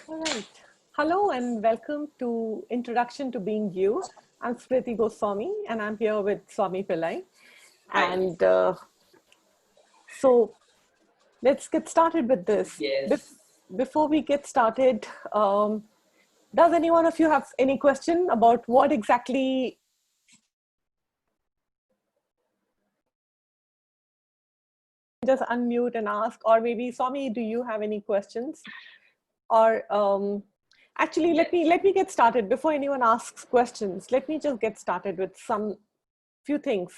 All right. Hello and welcome to Introduction to Being You. I'm Smriti Goswami and I'm here with Swami Pillai. Hi. And so let's get started with this. Yes. Before we get started, does any one of you have any question about what exactly? Just unmute and ask, or maybe Swami, do you have any questions? Or actually, let me get started before anyone asks questions. Let me just get started with some few things.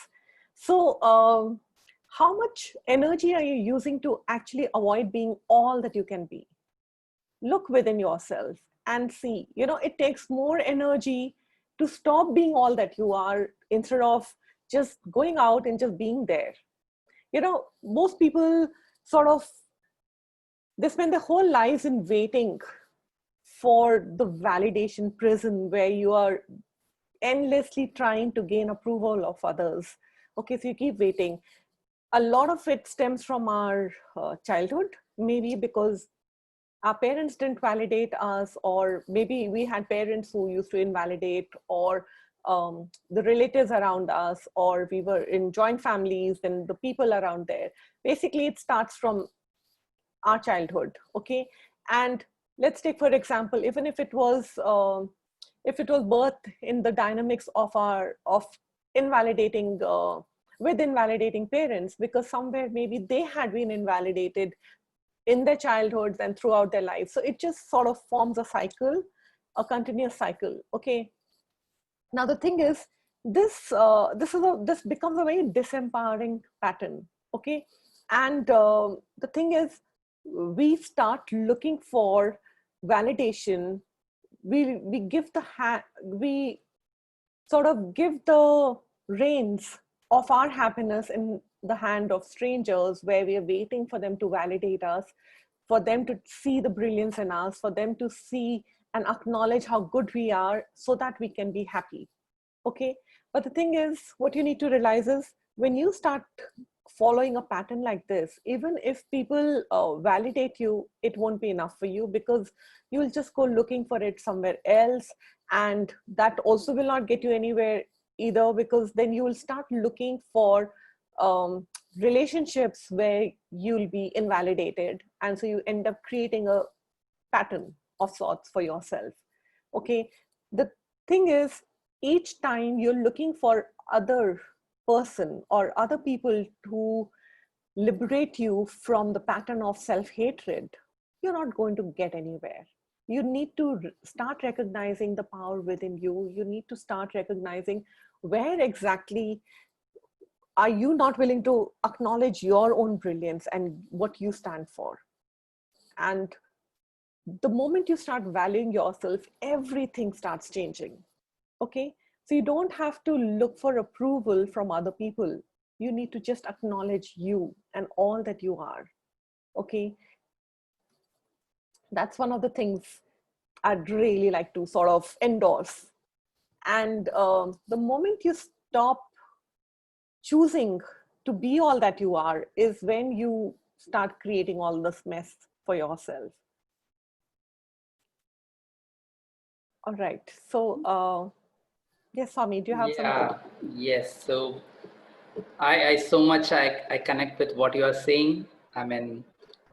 So, how much energy are you using to actually avoid being all that you can be? Look within yourself and see. It takes more energy to stop being all that you are instead of just going out and just being there. Most people sort of they spend their whole lives in waiting for the validation prison where you are endlessly trying to gain approval of others. Okay, so you keep waiting. A lot of it stems from our childhood, maybe because our parents didn't validate us, or maybe we had parents who used to invalidate, or the relatives around us, or we were in joint families and the people around there. Basically, it starts from our childhood. Okay, and let's take for example, even if it was birth in the dynamics of invalidating with invalidating parents, because somewhere maybe they had been invalidated in their childhoods and throughout their lives, so it just sort of forms a cycle, a continuous cycle. Okay, now the thing is, this becomes a very disempowering pattern. Okay, and the thing is, we start looking for validation. We give we sort of give the reins of our happiness in the hand of strangers, where we are waiting for them to validate us, for them to see the brilliance in us, for them to see and acknowledge how good we are so that we can be happy. Okay, but the thing is, what you need to realize is, when you start following a pattern like this, even if people validate you, it won't be enough for you, because you'll just go looking for it somewhere else, and that also will not get you anywhere either, because then you will start looking for relationships where you'll be invalidated, and so you end up creating a pattern of sorts for yourself. Okay, the thing is, each time you're looking for other person or other people to liberate you from the pattern of self-hatred, you're not going to get anywhere. You need to start recognizing the power within you. You need to start recognizing where exactly are you not willing to acknowledge your own brilliance and what you stand for. And the moment you start valuing yourself, everything starts changing. Okay, so you don't have to look for approval from other people. You need to just acknowledge you and all that you are. Okay, that's one of the things I'd really like to sort of endorse. And the moment you stop choosing to be all that you are is when you start creating all this mess for yourself. All right, so yes, Swami, do you have something? Yeah. Yes. So I so much I connect with what you are saying. I mean,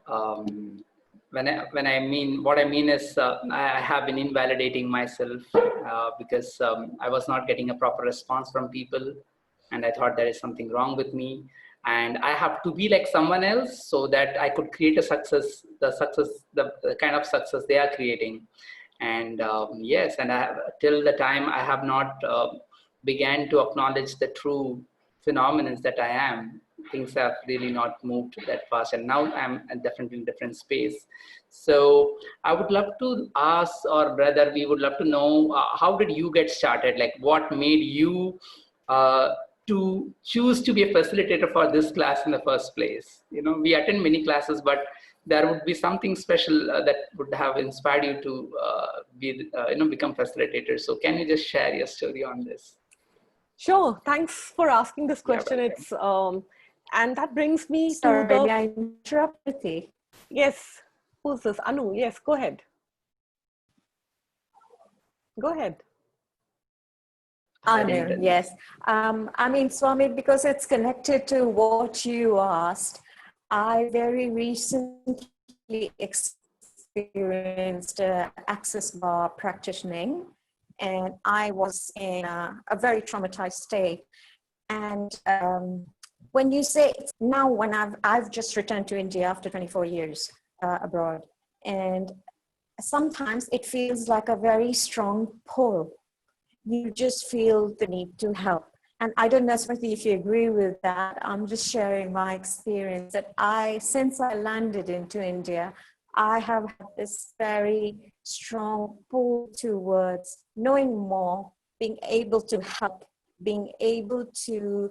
when I mean what I mean is I have been invalidating myself because I was not getting a proper response from people, and I thought there is something wrong with me, and I have to be like someone else so that I could create a success, the kind of success they are creating. And yes, and I have, till the time I have not began to acknowledge the true phenomenons that I am, things have really not moved that fast, and now I'm definitely in a different space. So I would love to ask, or rather we would love to know, how did you get started? Like, what made you uh, to choose to be a facilitator for this class in the first place? We attend many classes, but there would be something special that would have inspired you to become facilitators. So can you just share your story on this? Sure. Thanks for asking this Yeah, question. welcome. It's and that brings me to Sorry, the may I interrupt? yes. Who's this? Anu. Yes, go ahead. Go ahead. Anu, yes. I mean, Swami, because it's connected to what you asked, I very recently experienced access bar practicing, and I was in a very traumatized state. And when you say now, when I've just returned to India after 24 years abroad, and sometimes it feels like a very strong pull. You just feel the need to help. And I don't know, Smriti, if you agree with that. I'm just sharing my experience that since I landed into India, I have had this very strong pull towards knowing more, being able to help, being able to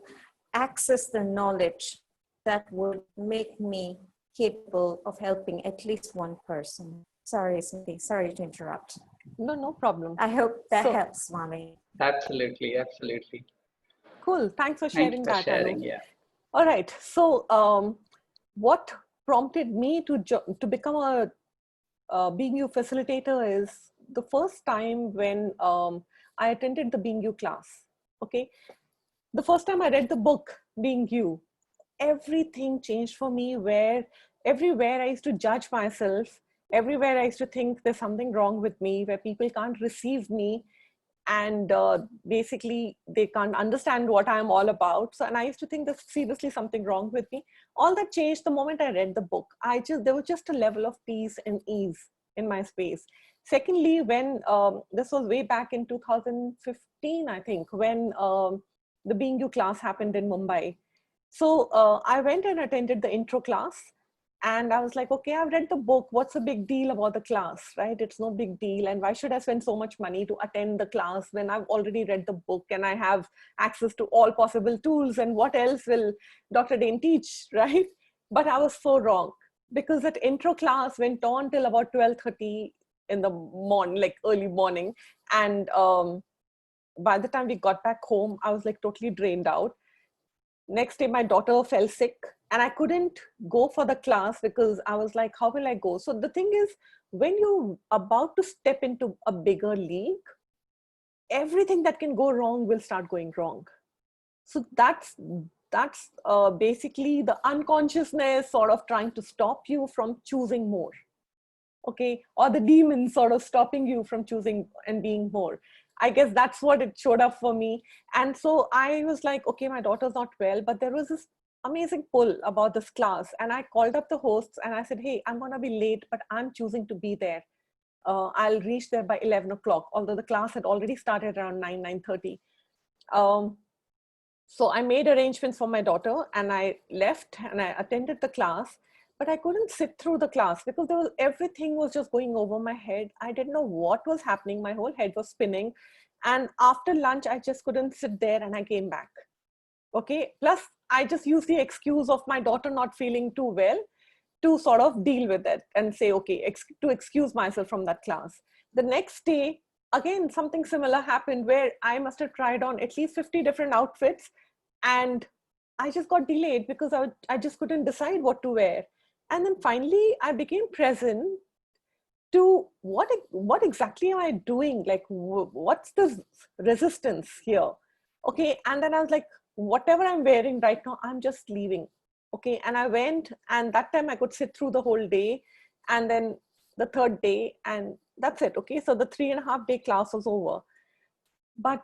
access the knowledge that would make me capable of helping at least one person. Sorry, Smriti, sorry to interrupt. No problem. I hope that helps, Swami. Absolutely, absolutely. Cool. Thanks for Thank sharing you for that, sharing. Anu. Yeah. All right. So, what prompted me to become a Being You facilitator is the first time when I attended the Being You class. Okay, the first time I read the book Being You, everything changed for me. Where everywhere I used to judge myself, everywhere I used to think there's something wrong with me, where people can't receive me, and basically they can't understand what I'm all about. So, and I used to think there's seriously something wrong with me. All that changed the moment I read the book. There was just a level of peace and ease in my space. Secondly, when this was way back in 2015, I think, when the Being You class happened in Mumbai. So I went and attended the intro class, and I was like, okay, I've read the book. What's the big deal about the class, right? It's no big deal. And why should I spend so much money to attend the class when I've already read the book and I have access to all possible tools? And what else will Dr. Dain teach, right? But I was so wrong, because that intro class went on till about 12:30 in the morning, like early morning. And by the time we got back home, I was like totally drained out. Next day, my daughter fell sick and I couldn't go for the class because I was like, how will I go? So the thing is, when you're about to step into a bigger league, everything that can go wrong will start going wrong. So that's basically the unconsciousness sort of trying to stop you from choosing more. Okay, or the demon sort of stopping you from choosing and being more. I guess that's what it showed up for me. And so I was like, okay, my daughter's not well, but there was this amazing pull about this class. And I called up the hosts and I said, hey, I'm going to be late, but I'm choosing to be there. I'll reach there by 11 o'clock, although the class had already started around 9:30. So I made arrangements for my daughter and I left and I attended the class, but I couldn't sit through the class because everything was just going over my head. I didn't know what was happening. My whole head was spinning. And after lunch, I just couldn't sit there and I came back. Okay. Plus, I just used the excuse of my daughter not feeling too well to sort of deal with it and say, okay, to excuse myself from that class. The next day, again, something similar happened where I must have tried on at least 50 different outfits, and I just got delayed because I just couldn't decide what to wear. And then finally, I became present to what exactly am I doing? Like, what's the resistance here? Okay. And then I was like, whatever I'm wearing right now, I'm just leaving. Okay. And I went, and that time I could sit through the whole day. And then the third day, and that's it. Okay. So the 3.5 day class was over. But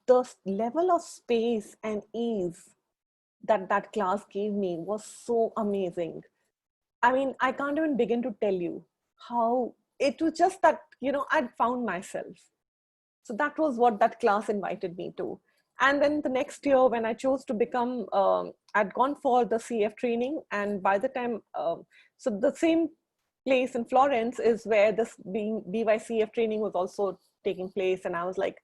the level of space and ease that class gave me was so amazing. I mean, I can't even begin to tell you how it was just that, I'd found myself. So that was what that class invited me to. And then the next year, when I chose to become, I'd gone for the CF training. And by the time, so the same place in Florence is where this BYCF training was also taking place. And I was like,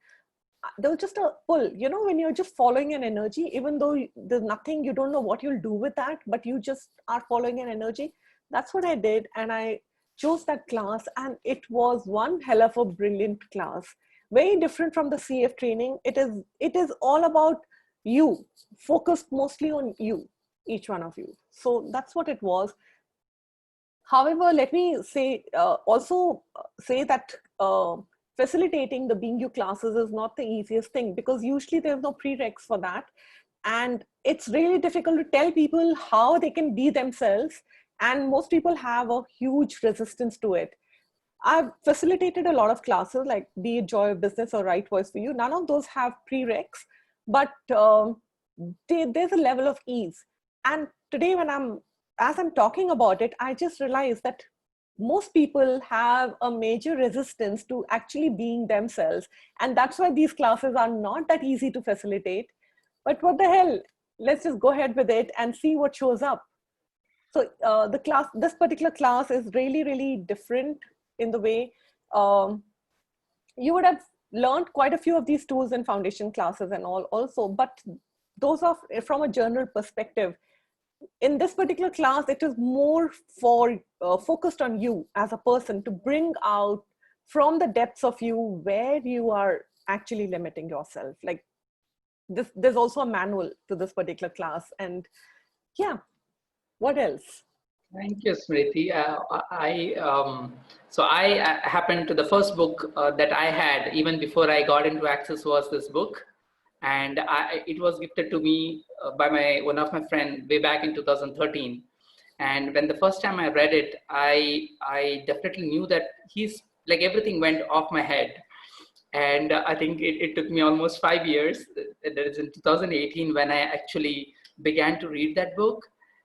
there was just a pull, when you're just following an energy, even though there's nothing, you don't know what you'll do with that, but you just are following an energy. That's what I did. And I chose that class, and it was one hell of a brilliant class. Very different from the CF training. It is all about you, focused mostly on you, each one of you. So that's what it was. However, let me say also say that facilitating the Being You classes is not the easiest thing, because usually there's no prereqs for that. And it's really difficult to tell people how they can be themselves. And most people have a huge resistance to it. I've facilitated a lot of classes, like be it Joy of Business or Right Voice for You. None of those have prereqs, but there's a level of ease. And today, as I'm talking about it, I just realized that most people have a major resistance to actually being themselves. And that's why these classes are not that easy to facilitate. But what the hell, let's just go ahead with it and see what shows up. So this particular class is really, really different in the way you would have learned quite a few of these tools in foundation classes and all also, but those are from a general perspective. In this particular class, it is more for focused on you as a person, to bring out from the depths of you where you are actually limiting yourself. Like this, there's also a manual to this particular class. And yeah, what else? Thank you, Smriti. So I happened to the first book that I had even before I got into Access was this book, and it was gifted to me by one of my friend way back in 2013. And when the first time I read it, I definitely knew that he's like everything went off my head. And I think it took me almost 5 years. That is in 2018 when I actually began to read that book.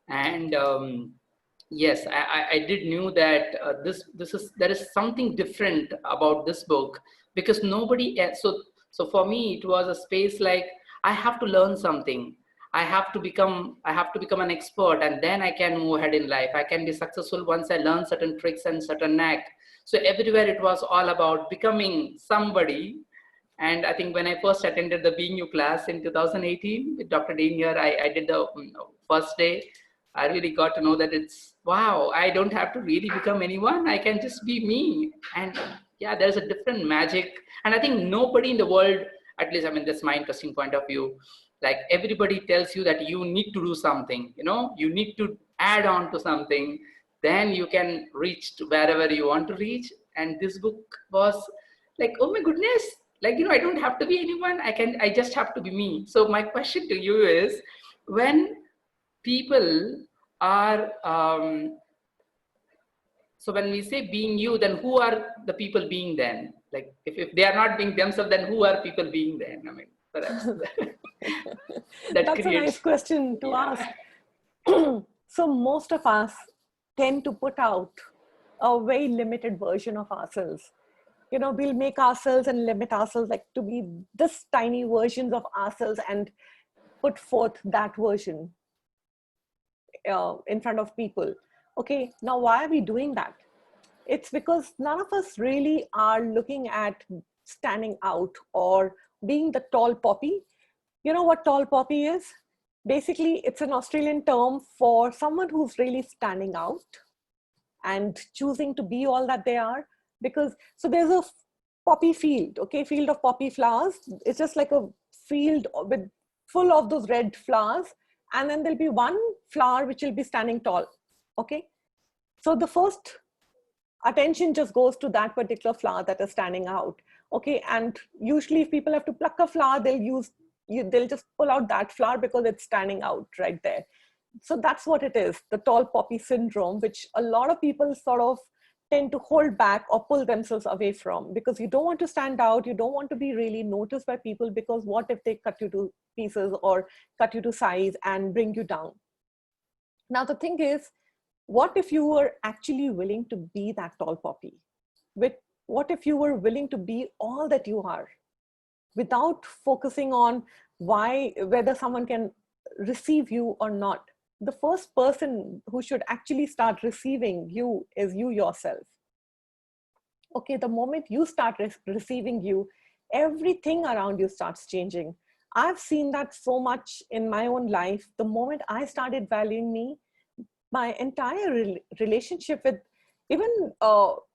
And yes, I did knew that there is something different about this book, because nobody else. So for me, it was a space like I have to learn something. I have to become an expert, and then I can move ahead in life. I can be successful once I learn certain tricks and certain knack. So everywhere it was all about becoming somebody. And I think when I first attended the Being You class in 2018 with Dr. Dain here, I did the first day. I really got to know that it's, wow, I don't have to really become anyone. I can just be me. And yeah, there's a different magic. And I think nobody in the world, at least, I mean, that's my interesting point of view. Like everybody tells you that you need to do something, you need to add on to something, then you can reach to wherever you want to reach. And this book was like, oh my goodness, like, I don't have to be anyone. I just have to be me. So my question to you is, when people are, so when we say being you, then who are the people being then? Like if they are not being themselves, then who are people being then? I mean, perhaps that's a nice question to ask. So most of us tend to put out a very limited version of ourselves. We'll make ourselves and limit ourselves like to be this tiny versions of ourselves and put forth that version in front of people. Okay, now why are we doing that? It's because none of us really are looking at standing out or being the tall poppy. You know what tall poppy is? Basically, it's an Australian term for someone who's really standing out and choosing to be all that they are. Because, so there's a poppy field, okay, field of poppy flowers. It's just like a field with full of those red flowers. And then there'll be one flower which will be standing tall, okay? So the first attention just goes to that particular flower that is standing out, okay? And usually if people have to pluck a flower, they'll just pull out that flower because it's standing out right there. So that's what it is, the tall poppy syndrome, which a lot of people sort of tend to hold back or pull themselves away from, because you don't want to stand out. You don't want to be really noticed by people, because what if they cut you to pieces or cut you to size and bring you down? Now, the thing is, what if you were actually willing to be that tall poppy? What if you were willing to be all that you are without focusing on whether someone can receive you or not? The first person who should actually start receiving you is you yourself. Okay, the moment you start receiving you, everything around you starts changing. I've seen that so much in my own life. The moment I started valuing me, my entire relationship with even,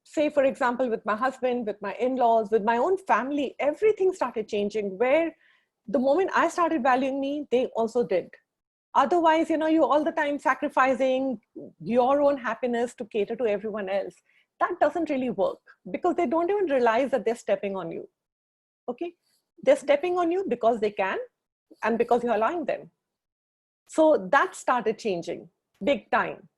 say, for example, with my husband, with my in-laws, with my own family, everything started changing, where the moment I started valuing me, they also did. Otherwise, you all the time sacrificing your own happiness to cater to everyone else. that doesn't really work because they don't even realize that they're stepping on you. Okay, they're stepping on you because they can and because you're allowing them. So that started changing big time.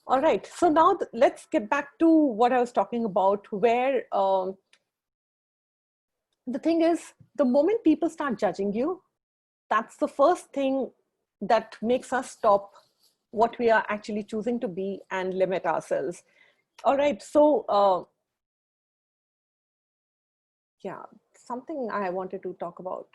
All right, so now let's get back to what I was talking about, where the thing is, the moment people start judging you, that's the first thing that makes us stop what we are actually choosing to be and limit ourselves. All right, so yeah, something I wanted to talk about.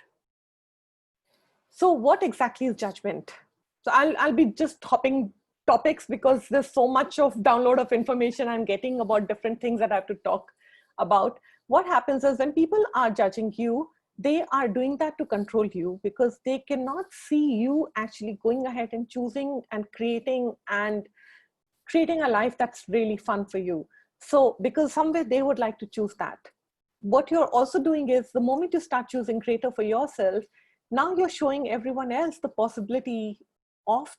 So what exactly is judgment? So I'll be just hopping topics because there's so much of download of information I'm getting about different things that I have to talk about. What happens is when people are judging you, they are doing that to control you because they cannot see you actually going ahead and choosing and creating a life that's really fun for you. So because somewhere they would like to choose that. What you're also doing is the moment you start choosing greater for yourself, now you're showing everyone else the possibility of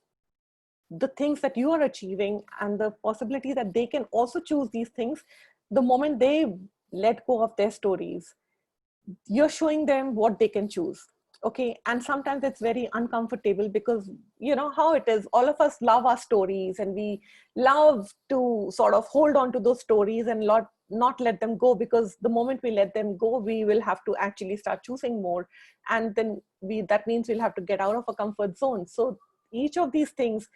the things that you are achieving and the possibility that they can also choose these things the moment they let go of their stories. You're showing them what they can choose. Okay, and sometimes it's very uncomfortable because you know how it is, all of us love our stories and we love to sort of hold on to those stories and not let them go, because the moment we let them go we will have to actually start choosing more, and then that means we'll have to get out of a comfort zone. So each of these things,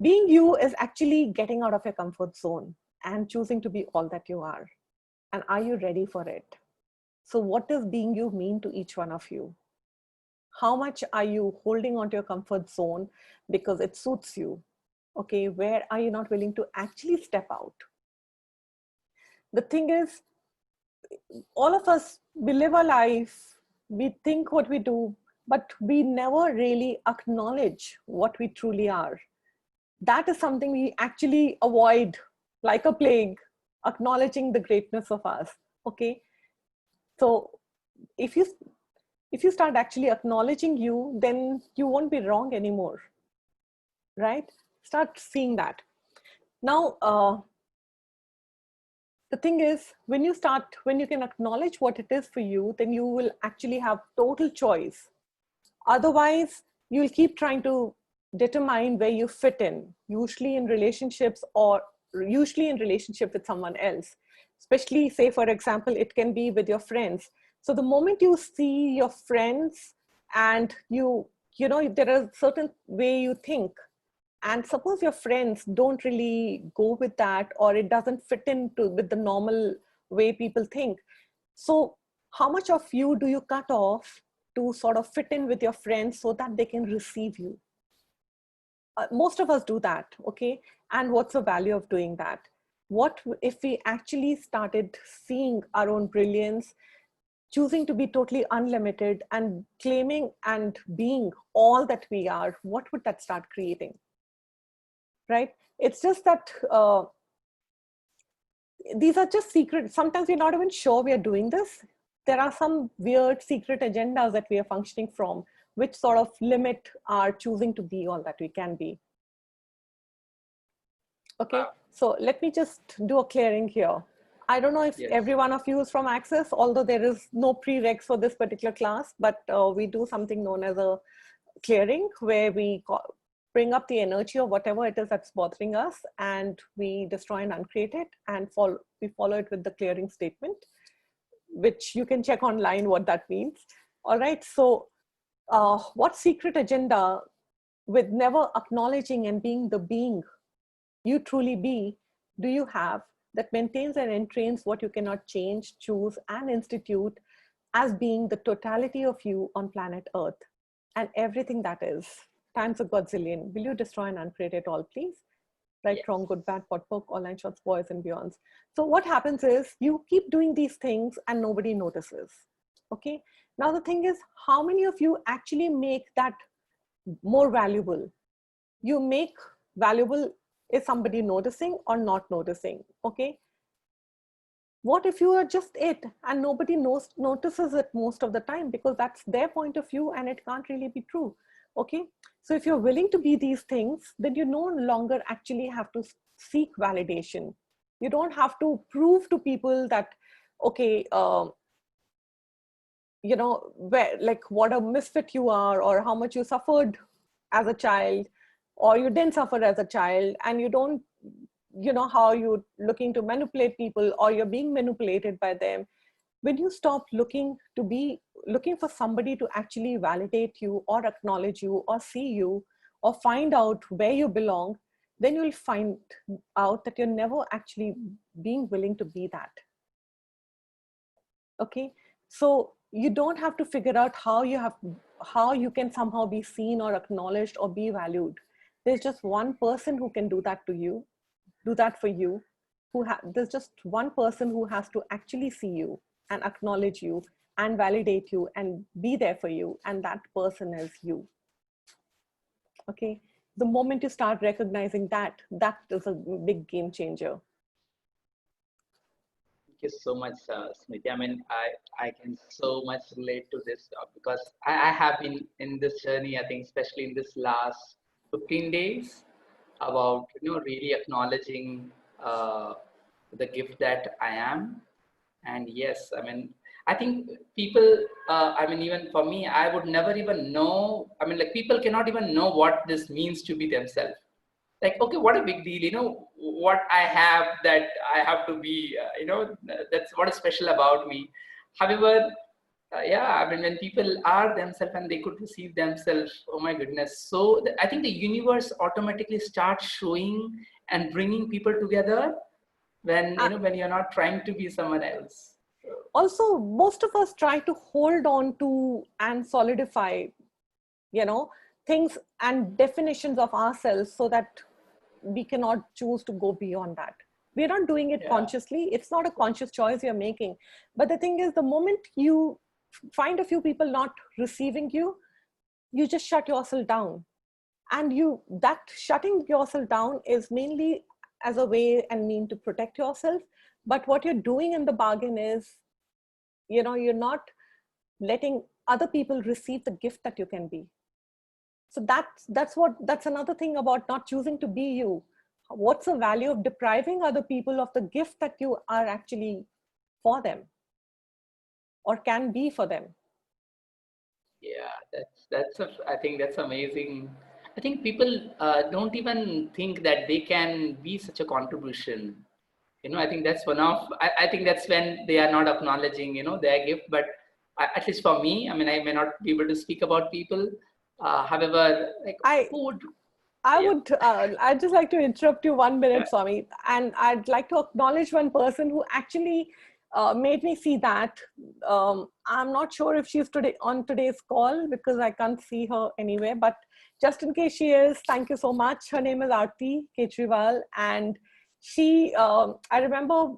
being you is actually getting out of your comfort zone and choosing to be all that you are. And are you ready for it? So what does being you mean to each one of you? How much are you holding on to your comfort zone because it suits you? Okay, where are you not willing to actually step out? The thing is, all of us, we live our life, we think what we do, but we never really acknowledge what we truly are. That is something we actually avoid like a plague, acknowledging the greatness of us. Okay, so if you start actually acknowledging you, then you won't be wrong anymore, right? Start seeing that. Now, the thing is, when you can acknowledge what it is for you, then you will actually have total choice. Otherwise, you'll keep trying to determine where you fit in, usually in relationships or usually in relationship with someone else. Especially, say, for example, it can be with your friends. So the moment you see your friends and you know, there are certain way you think, and suppose your friends don't really go with that, or it doesn't fit into with the normal way people think. So how much of you do you cut off to sort of fit in with your friends so that they can receive you? Most of us do that, okay? And what's the value of doing that? What if we actually started seeing our own brilliance, choosing to be totally unlimited and claiming and being all that we are? What would that start creating? Right? It's just that these are just secret. Sometimes we're not even sure we are doing this. There are some weird secret agendas that we are functioning from, which sort of limit our choosing to be all that we can be. Okay, so let me just do a clearing here. I don't know if every one of you is from Access, although there is no prereqs for this particular class, but we do something known as a clearing, where we bring up the energy of whatever it is that's bothering us, and we destroy and uncreate it, and we follow it with the clearing statement, which you can check online what that means. All right, so what secret agenda, with never acknowledging and being the being you truly be, do you have that maintains and entrains what you cannot change, choose, and institute as being the totality of you on planet Earth and everything that is, times a godzillion? Will you destroy and uncreate it all, please? Right, wrong, good, bad, pot, poke, all nine shots, boys and beyonds. So what happens is you keep doing these things and nobody notices. Okay. Now the thing is, how many of you actually make that more valuable? You make valuable is somebody noticing or not noticing. Okay. What if you are just it and nobody notices it most of the time, because that's their point of view and it can't really be true. Okay. So if you're willing to be these things, then you no longer actually have to seek validation. You don't have to prove to people that, okay, you know, where, like, what a misfit you are, or how much you suffered as a child, or you didn't suffer as a child, and you don't, you know, how you're looking to manipulate people, or you're being manipulated by them. When you stop looking for somebody to actually validate you or acknowledge you or see you or find out where you belong, then you'll find out that you're never actually being willing to be that. Okay, so you don't have to figure out how you can somehow be seen or acknowledged or be valued. There's just one person who can do that for you. There's just one person who has to actually see you and acknowledge you and validate you and be there for you, and that person is you. Okay, the moment you start recognizing that, that is a big game changer. Thank you so much, Smriti. I mean, I can so much relate to this because I have been in this journey, I think, especially in this last 15 days, about, really acknowledging the gift that I am. And yes, I mean, I think people, I mean, even for me, I would never even know. I mean, like, people cannot even know what this means to be themselves. Like, okay, what a big deal, what I have that I have to be, that's what is special about me. However, yeah, I mean, when people are themselves and they could receive themselves, oh my goodness. So I think the universe automatically starts showing and bringing people together when, when you're not trying to be someone else. Also, most of us try to hold on to and solidify, things and definitions of ourselves so that we cannot choose to go beyond that. We're not doing it consciously. It's not a conscious choice you're making. But the thing is, the moment you find a few people not receiving you, you just shut yourself down. And that shutting yourself down is mainly as a way and mean to protect yourself. But what you're doing in the bargain is, you're not letting other people receive the gift that you can be. So that's another thing about not choosing to be you. What's the value of depriving other people of the gift that you are actually for them or can be for them? Yeah, I think that's amazing. I think people don't even think that they can be such a contribution. I think that's I think that's when they are not acknowledging, their gift. But at least for me, I mean, I may not be able to speak about people. However, like, I'd just like to interrupt you 1 minute, Swami. And I'd like to acknowledge one person who actually made me see that. I'm not sure if she's on today's call because I can't see her anywhere, but just in case she is, thank you so much. Her name is Aarti Kejriwal, and she, I remember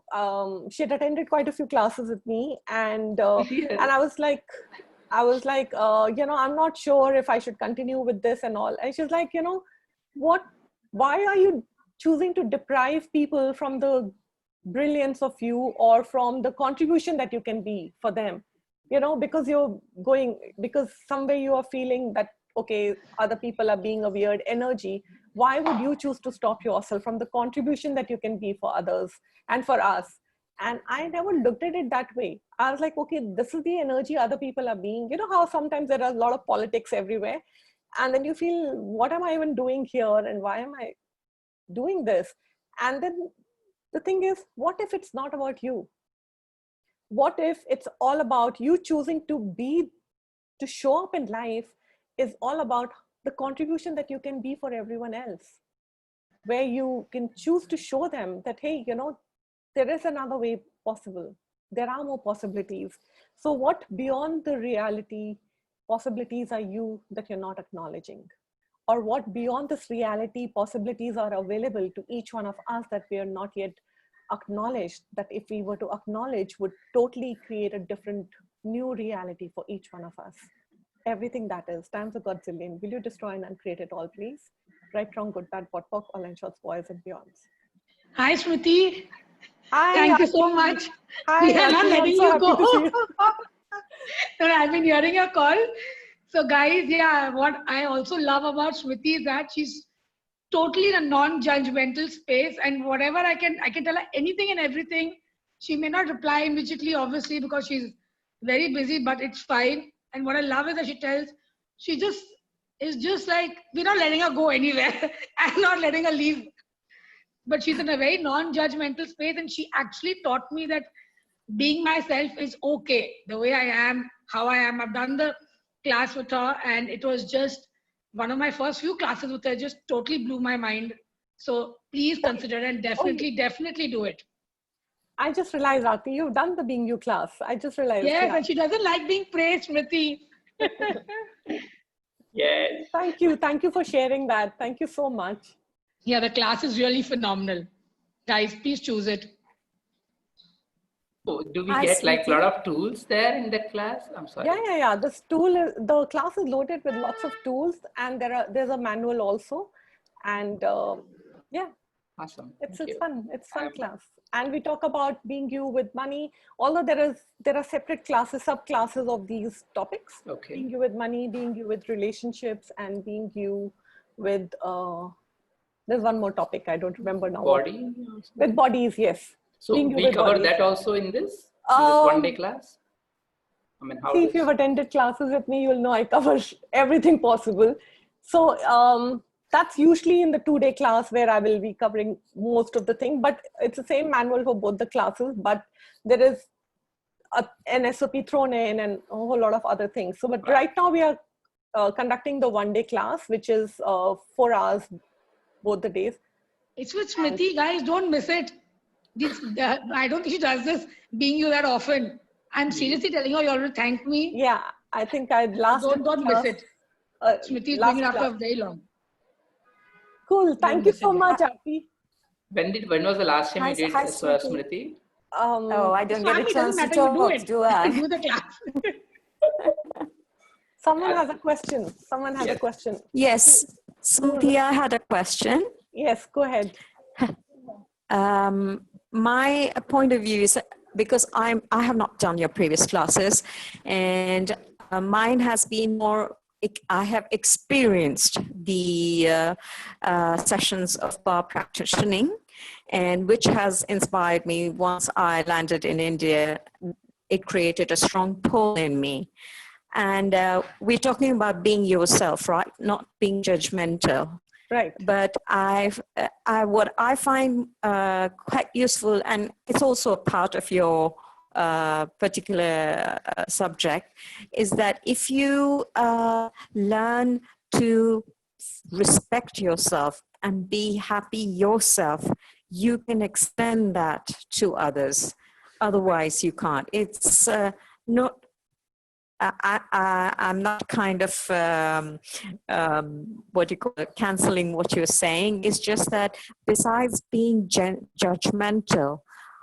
she had attended quite a few classes with me, and I was like, I'm not sure if I should continue with this and all. And she's like, why are you choosing to deprive people from the brilliance of you or from the contribution that you can be for them? Because somewhere you are feeling that, okay, other people are being a weird energy. Why would you choose to stop yourself from the contribution that you can be for others and for us? And I never looked at it that way. I was like, okay, this is the energy other people are being. You know how sometimes there are a lot of politics everywhere, and then you feel, what am I even doing here, and why am I doing this? And then the thing is, what if it's not about you? What if it's all about you choosing to show up in life is all about the contribution that you can be for everyone else, where you can choose to show them that, hey, there is another way possible. There are more possibilities. So what beyond the reality possibilities are you that you're not acknowledging? Or what beyond this reality possibilities are available to each one of us that we are not yet acknowledged, that if we were to acknowledge would totally create a different new reality for each one of us? Everything that is, times a godzillion. Will you destroy and uncreate it all, please? Right, wrong, good, bad, pot, pock, all and shots, boys and beyonds. Hi, Smriti. Hi. Thank you so much. Hi, we are not letting you go. You. No, I've been hearing your call. So guys, yeah, what I also love about Smriti is that she's totally in a non-judgmental space, and whatever I can tell her anything and everything. She may not reply immediately, obviously, because she's very busy, but it's fine. And what I love is that she just is just like, we're not letting her go anywhere. I'm not letting her leave. But she's in a very non-judgmental space, and she actually taught me that being myself is okay. The way I am, how I am. I've done the class with her, and it was just one of my first few classes with her, just totally blew my mind. So please consider and definitely do it. I just realized, Aarti, you've done the Being You class. I just realized. Yes, Yeah. and she doesn't like being praised, Smriti. Yes. Thank you. Thank you for sharing that. Thank you so much. Yeah, the class is really phenomenal. Guys, please choose it. Oh, do we Hi, get like a lot Smriti. of tools there in the class? I'm sorry. Yeah. The class is loaded with lots of tools, and there's a manual also. And yeah, Awesome. it's Thank you. fun. It's fun class. And we talk about being you with money, although there are separate classes, subclasses of these topics. Okay. Being you with money, being you with relationships, and being you with there's one more topic I don't remember now. Body? With bodies, yes. So Being you we with cover bodies. that also in this one-day class? I mean, how See, if you've attended classes with me, you'll know I cover everything possible. So that's usually in the 2-day class where I will be covering most of the thing, but it's the same manual for both the classes, but there is an SOP thrown in and a whole lot of other things. So, but right now we are conducting the 1-day class, which is 4 hours, both the days. It's with Smriti, guys. Don't miss it. I don't think she does this being you that often. I'm seriously telling her, you already thanked me. Yeah, I think I last. Don't miss it. Smriti is doing it after very long. Cool. Thank you so much, Aarti. When was the last time you did Smriti. Smriti? Oh, I don't get a Swami, chance doesn't to matter, you do talk, it. do I? Do the class. Someone has a question. Someone has a question. Yes, Smriti, I had a question. Yes, go ahead. My point of view is because I have not done your previous classes, and mine has been more. I have experienced the sessions of bar practicing, and which has inspired me. Once I landed in India, it created a strong pull in me. And we're talking about being yourself, right? Not being judgmental. Right. But what I find quite useful, and it's also a part of your particular subject, is that if you learn to respect yourself and be happy yourself, you can extend that to others. Otherwise, you can't. It's not. I'm not kind of what do you call it, canceling what you're saying. It's just that besides being judgmental,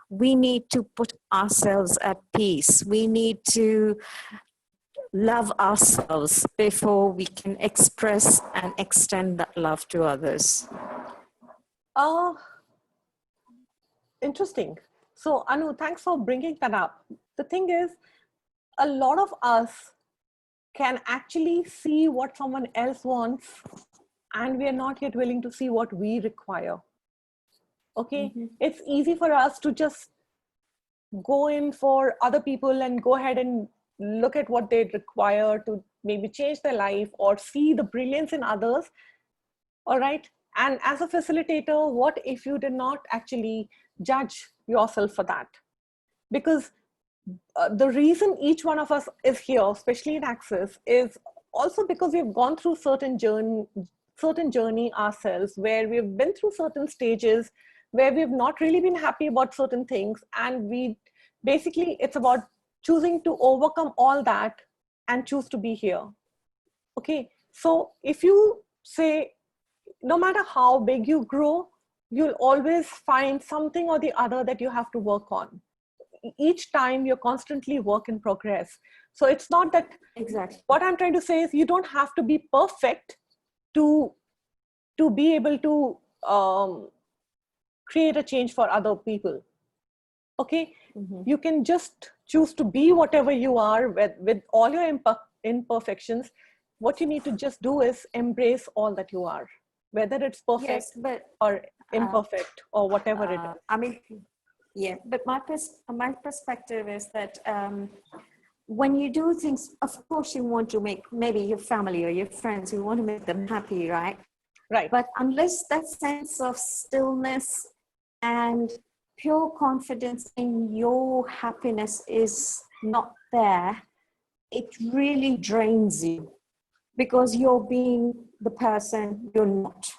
we need to put ourselves at peace. We need to love ourselves before we can express and extend that love to others. Interesting. So, Anu, thanks for bringing that up. The thing is, a lot of us can actually see what someone else wants, and we are not yet willing to see what we require. Okay. Mm-hmm. It's easy for us to just go in for other people and go ahead and look at what they require to maybe change their life or see the brilliance in others. All right. And as a facilitator, what if you did not actually judge yourself for that? Because the reason each one of us is here, especially in Access, is also because we've gone through certain journey ourselves, where we've been through certain stages where we've not really been happy about certain things. And it's about choosing to overcome all that and choose to be here. Okay. So if you say, no matter how big you grow, you'll always find something or the other that you have to work on. Each time you're constantly work in progress. So it's not that. Exactly. What I'm trying to say is you don't have to be perfect to be able to create a change for other people. Okay. Mm-hmm. You can just choose to be whatever you are with all your imperfections. What you need to just do is embrace all that you are. whether it's perfect Yes, but or imperfect or whatever it is. I mean, yeah, but my perspective is that when you do things, of course you want to make maybe your family or your friends, you want to make them happy, right? Right. But unless that sense of stillness and pure confidence in your happiness is not there, it really drains you because you're being the person you're not.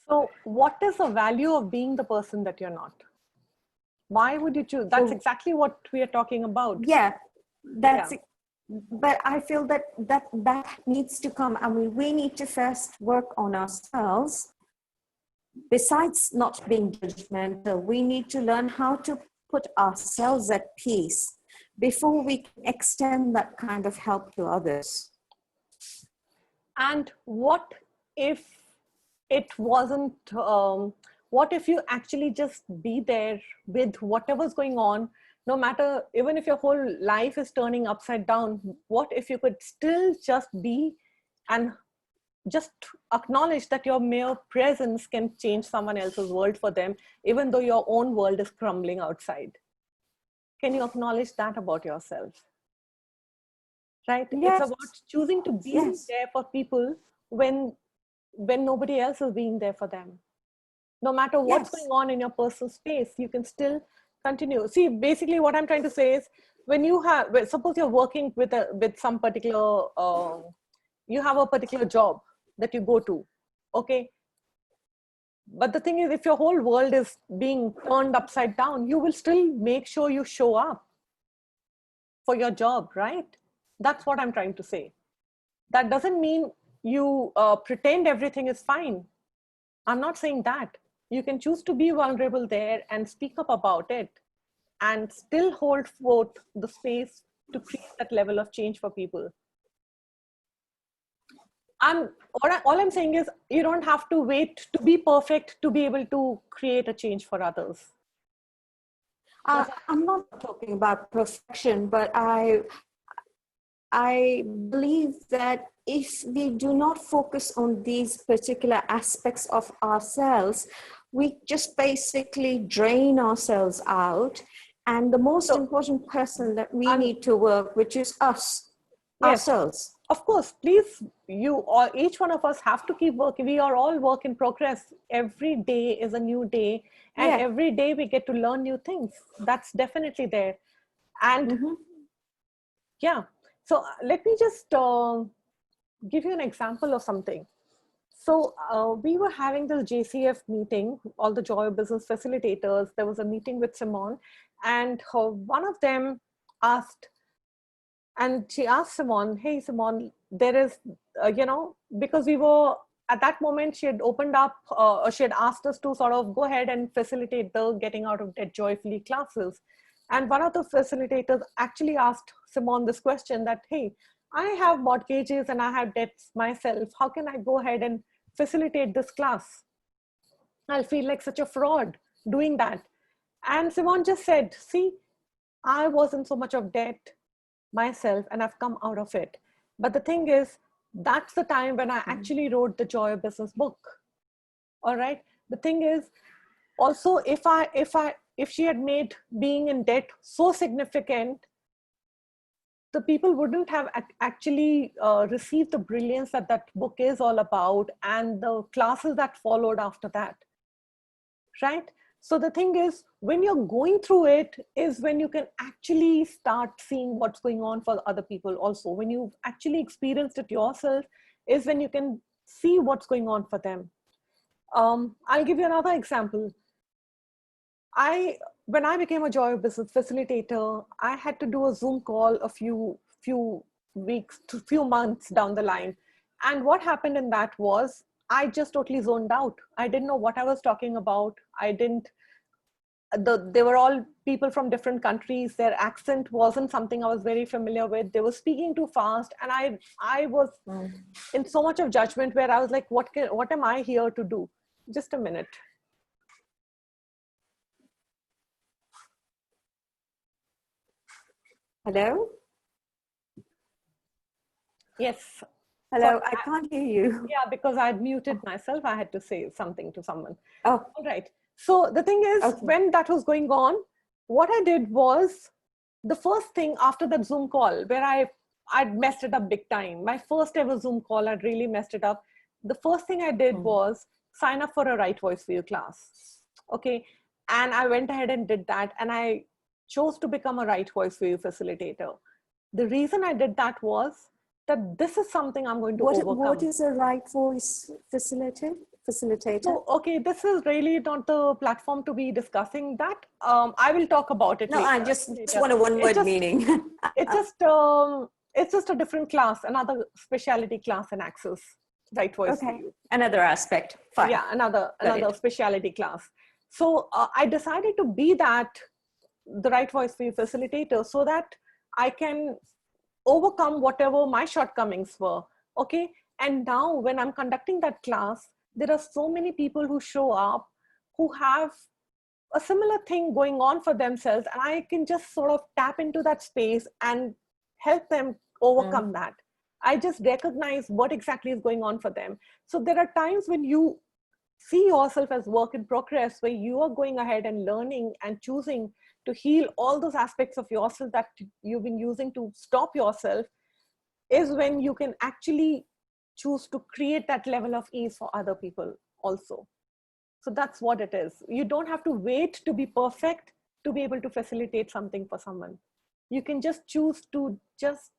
So what is the value of being the person that you're not? Why would you choose? That's exactly what we are talking about. Yeah, that's it. But I feel that needs to come. I mean, we need to first work on ourselves. Besides not being judgmental, we need to learn how to put ourselves at peace before we can extend that kind of help to others. And what if it wasn't, what if you actually just be there with whatever's going on, no matter, even if your whole life is turning upside down, what if you could still just be and just acknowledge that your mere presence can change someone else's world for them, even though your own world is crumbling outside? Can you acknowledge that about yourself? Right? Yes. It's about choosing to be there for people when nobody else is being there for them. No matter what's going on in your personal space, you can still continue. See, basically what I'm trying to say is, when you have, suppose you're working with some particular, you have a particular job that you go to, okay? But the thing is, if your whole world is being turned upside down, you will still make sure you show up for your job, right? That's what I'm trying to say. That doesn't mean you pretend everything is fine. I'm not saying that. You can choose to be vulnerable there and speak up about it and still hold forth the space to create that level of change for people. And all I'm saying is, you don't have to wait to be perfect to be able to create a change for others. I'm not talking about perfection, but I believe that if we do not focus on these particular aspects of ourselves, we just basically drain ourselves out. And the most important person that we need to work, which is us, ourselves. Of course, please, you or each one of us have to keep working. We are all work in progress. Every day is a new day, and every day we get to learn new things. That's definitely there. And so let me just give you an example of something. So we were having this JCF meeting, all the Joy of Business facilitators. There was a meeting with Simone, and one of them asked, and she asked Simone, hey, Simone, there is, because we were, at that moment, she had opened up, or she had asked us to sort of go ahead and facilitate the getting out of debt joyfully classes. And one of the facilitators actually asked Simone this question that, hey, I have mortgages and I have debts myself. How can I go ahead and facilitate this class? I'll feel like such a fraud doing that. And Simone just said, see, I was in so much of debt myself and I've come out of it. But the thing is, that's the time when I actually wrote the Joy of Business book. All right. The thing is, also, if she had made being in debt so significant, the people wouldn't have actually received the brilliance that that book is all about and the classes that followed after that, right? So the thing is, when you're going through it is when you can actually start seeing what's going on for other people also. When you've actually experienced it yourself is when you can see what's going on for them. I'll give you another example. When I became a Joy of Business facilitator, I had to do a Zoom call a few weeks to few months down the line. And what happened in that was I just totally zoned out. I didn't know what I was talking about. They were all people from different countries. Their accent wasn't something I was very familiar with. They were speaking too fast. And I was in so much of judgment where I was like, what am I here to do? Just a minute. Hello? Yes. Hello, I can't hear you. Yeah, because I'd muted myself. I had to say something to someone. Oh, All right. So the thing is, okay. when that was going on, what I did was the first thing after that Zoom call where I'd messed it up big time. My first ever Zoom call, I'd really messed it up. The first thing I did was sign up for a Right Voice for You class. Okay. And I went ahead and did that. And I chose to become a Right Voice for You facilitator. The reason I did that was that this is something I'm going to overcome. What is a right voice facilitator? So, okay, this is really not the platform to be discussing that. I will talk about it No, later. I just want a one-word meaning. It's just a different class, another specialty class in Access, Right Voice for You. Another aspect. Fine. Yeah, another specialty class. So I decided to be the Right Voice for You facilitator so that I can overcome whatever my shortcomings were. Okay. And now when I'm conducting that class, there are so many people who show up who have a similar thing going on for themselves. And I can just sort of tap into that space and help them overcome that. I just recognize what exactly is going on for them. So there are times when you see yourself as work in progress, where you are going ahead and learning and choosing to heal all those aspects of yourself that you've been using to stop yourself, is when you can actually choose to create that level of ease for other people also. So that's what it is. You don't have to wait to be perfect to be able to facilitate something for someone. You can just choose to just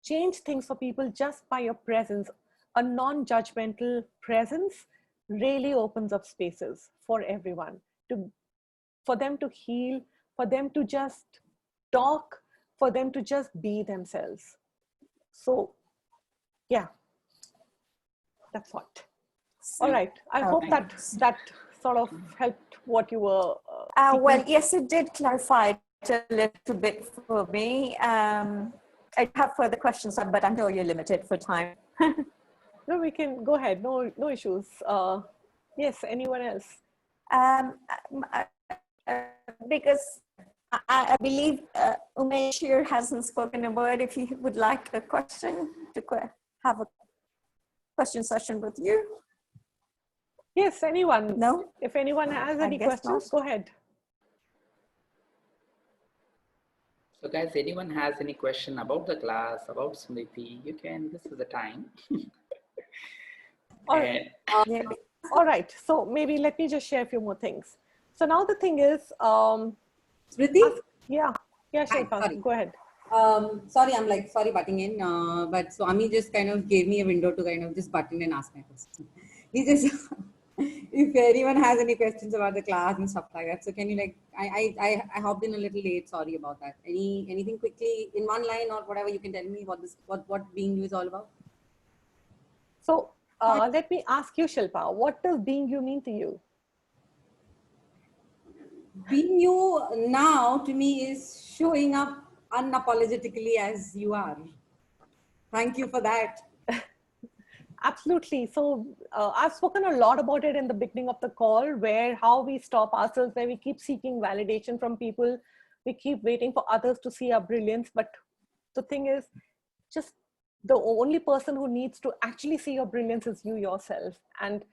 change things for people just by your presence. A non-judgmental presence really opens up spaces for everyone, for them to heal, for them to just talk, for them to just be themselves. So yeah, that's what. All right. I hope that sort of helped what you were. Well, yes, it did clarify it a little bit for me. I have further questions, but I know you're limited for time. No, we can go ahead. No issues. Yes, anyone else? Because I believe Umesh here hasn't spoken a word. If he would like a question, to have a question session with you. Yes, anyone. No? If anyone has any questions, go ahead. So guys, anyone has any question about the class, about Smriti, you can, this is the time. All right. So maybe let me just share a few more things. So now the thing is, Smriti? Yeah, Shilpa, go ahead. Sorry, I'm sorry butting in, but Swami just kind of gave me a window to kind of just butt in and ask my question. He just, if anyone has any questions about the class and stuff like that, so can you I hopped in a little late, sorry about that. Anything quickly in one line or whatever you can tell me what being you is all about? So let me ask you, Shilpa, what does being you mean to you? Being you now to me is showing up unapologetically as you are. Thank you for that. Absolutely. So I've spoken a lot about it in the beginning of the call, where how we stop ourselves, where we keep seeking validation from people. We keep waiting for others to see our brilliance. But the thing is, just the only person who needs to actually see your brilliance is you yourself. And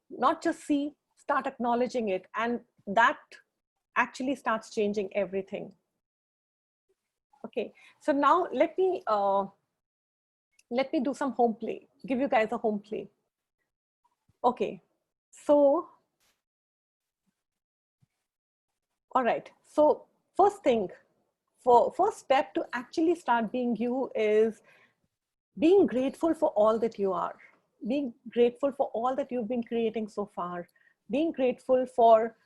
not just see, start acknowledging it. And that actually starts changing everything. Okay, so now let me do some home play, give you guys a home play. Okay, so, all right. So first step to actually start being you is being grateful for all that you are, being grateful for all that you've been creating so far, being grateful for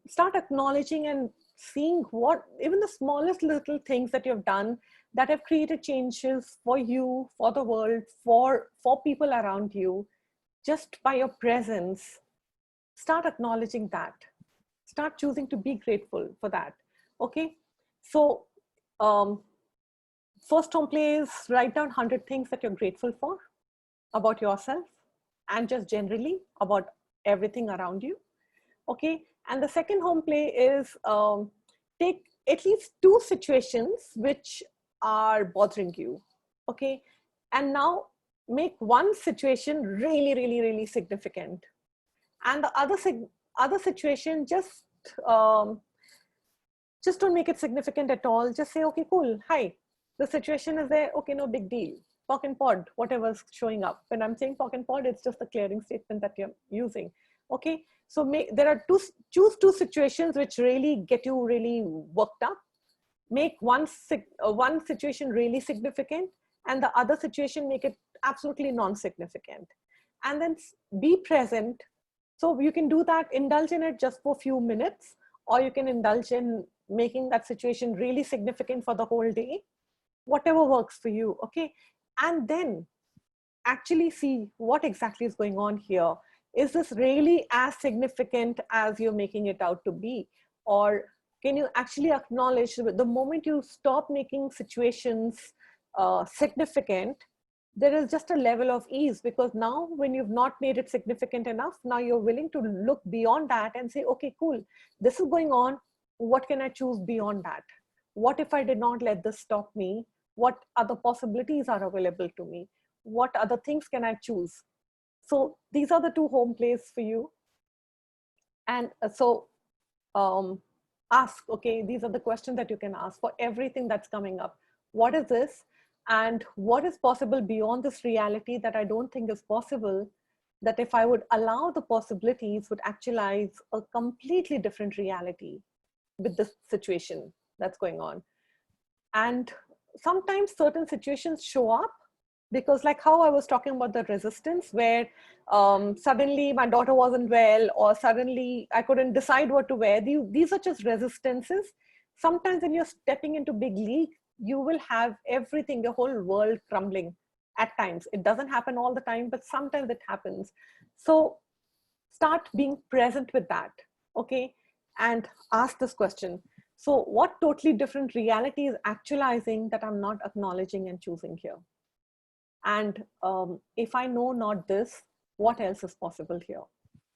start acknowledging and seeing what, even the smallest little things that you've done that have created changes for you, for the world, for people around you, just by your presence. Start acknowledging that. Start choosing to be grateful for that. Okay. So first home play is write down 100 things that you're grateful for about yourself and just generally about everything around you. Okay. And the second home play is take at least 2 situations which are bothering you. Okay. And now make one situation really, really, really significant. And the other situation, just don't make it significant at all. Just say, okay, cool. Hi, the situation is there. Okay, no big deal. POC and pod, whatever's showing up. When I'm saying POC and pod, it's just the clearing statement that you're using. Okay, so choose two situations which really get you really worked up. Make one situation really significant, and the other situation make it absolutely non-significant. And then be present. So you can do that, indulge in it just for a few minutes, or you can indulge in making that situation really significant for the whole day, whatever works for you. Okay, and then actually see what exactly is going on here. Is this really as significant as you're making it out to be? Or can you actually acknowledge the moment you stop making situations significant, there is just a level of ease, because now when you've not made it significant enough, now you're willing to look beyond that and say, okay, cool, this is going on. What can I choose beyond that? What if I did not let this stop me? What other possibilities are available to me? What other things can I choose? So these are the two home plays for you. And ask, okay, these are the questions that you can ask for everything that's coming up. What is this? And what is possible beyond this reality that I don't think is possible, that if I would allow the possibilities would actualize a completely different reality with this situation that's going on. And sometimes certain situations show up because, like how I was talking about the resistance, where suddenly my daughter wasn't well, or suddenly I couldn't decide what to wear. These are just resistances. Sometimes when you're stepping into big league, you will have everything, the whole world crumbling at times. It doesn't happen all the time, but sometimes it happens. So start being present with that, okay? And ask this question. So what totally different reality is actualizing that I'm not acknowledging and choosing here? And if I know not this, what else is possible here?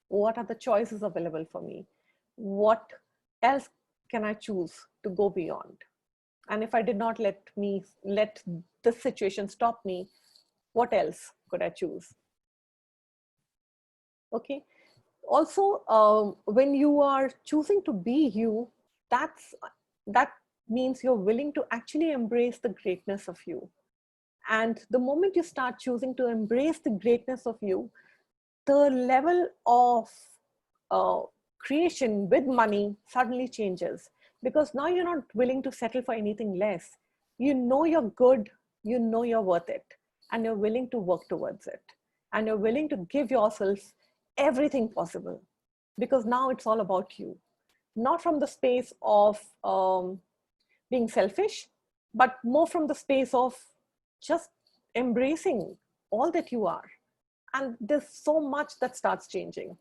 What are the choices available for me? What else can I choose to go beyond? And if I did not let this situation stop me, what else could I choose? Okay. Also, when you are choosing to be you, that means you're willing to actually embrace the greatness of you. And the moment you start choosing to embrace the greatness of you, the level of creation with money suddenly changes, because now you're not willing to settle for anything less. You know you're good, you know you're worth it, and you're willing to work towards it. And you're willing to give yourself everything possible, because now it's all about you. Not from the space of being selfish, but more from the space of just embracing all that you are. And there's so much that starts changing.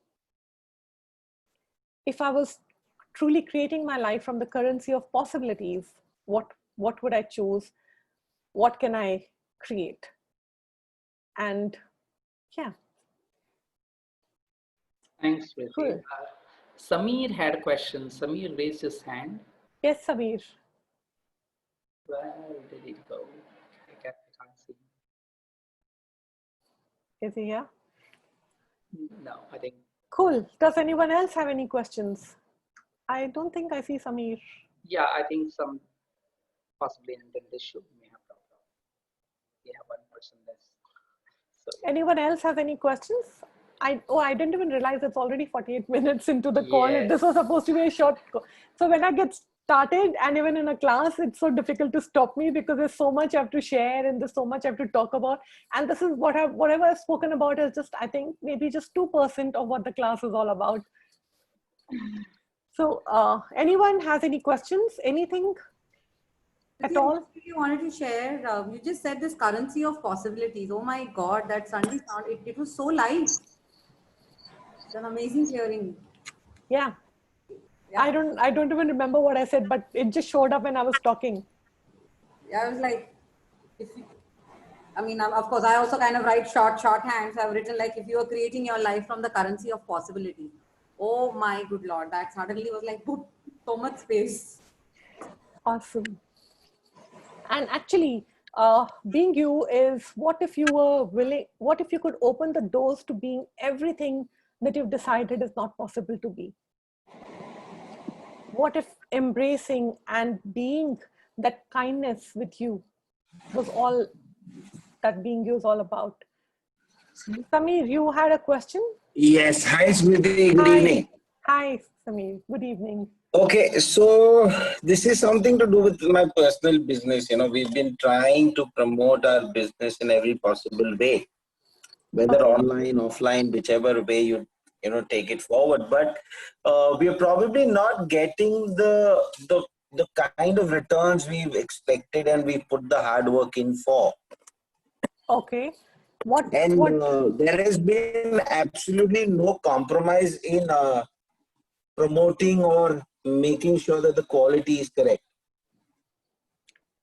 If I was truly creating my life from the currency of possibilities, what would I choose? What can I create? And yeah. Thanks, Smriti. Cool. Samir had a question. Samir raised his hand. Yes, Samir. Where did it go? I can't see. Is he here? No, I think. Cool. Does anyone else have any questions? I don't think I see Samir. Yeah, I think some possibly an internet issue may have dropped off. We have one person less. So, yeah. Anyone else have any questions? I didn't even realize it's already 48 minutes into the call. Yes. This was supposed to be a short call. So when I get started, and even in a class, it's so difficult to stop me, because there's so much I have to share and there's so much I have to talk about. And this is whatever I've spoken about is just, I think, maybe just 2% of what the class is all about. So anyone has any questions, anything at all? You wanted to share, you just said this currency of possibilities. Oh my God, that suddenly sounded, it was so light. It's an amazing hearing. Yeah. I don't even remember what I said, but it just showed up when I was talking. Yeah, I was like, I mean, of course, I also kind of write shorthand. So I've written like, if you are creating your life from the currency of possibility. Oh my good Lord, that suddenly was like, put so much space. Awesome. And actually, being you is, what if you were willing, what if you could open the doors to being everything that you've decided is not possible to be? What if embracing and being that kindness with you was all that being you is all about? Samir, you had a question? Yes. Hi, Smriti. Good Hi. evening. Hi, Samir. Good evening. Okay, so this is something to do with my personal business. You know, we've been trying to promote our business in every possible way, whether Okay. online, offline, whichever way you take it forward. But we are probably not getting the kind of returns we've expected and we put the hard work in for. Okay. And What there has been absolutely no compromise in promoting or making sure that the quality is correct.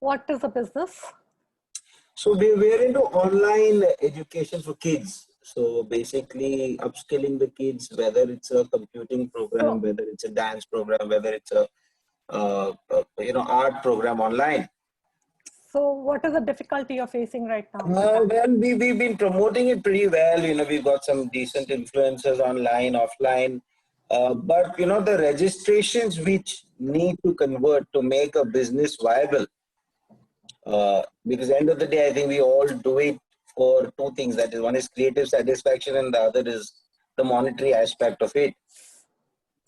what is a business? So we're into online education for kids. So basically upskilling the kids, whether it's a computing program, So, whether it's a dance program, whether it's a art program online. so what is the difficulty you're facing right now with that? Well, we've been promoting it pretty well. You know, we've got some decent influencers online, offline. But, you know, the registrations which need to convert to make a business viable. Because at the end of the day, I think we all do it for two things. That is, one is creative satisfaction and the other is the monetary aspect of it.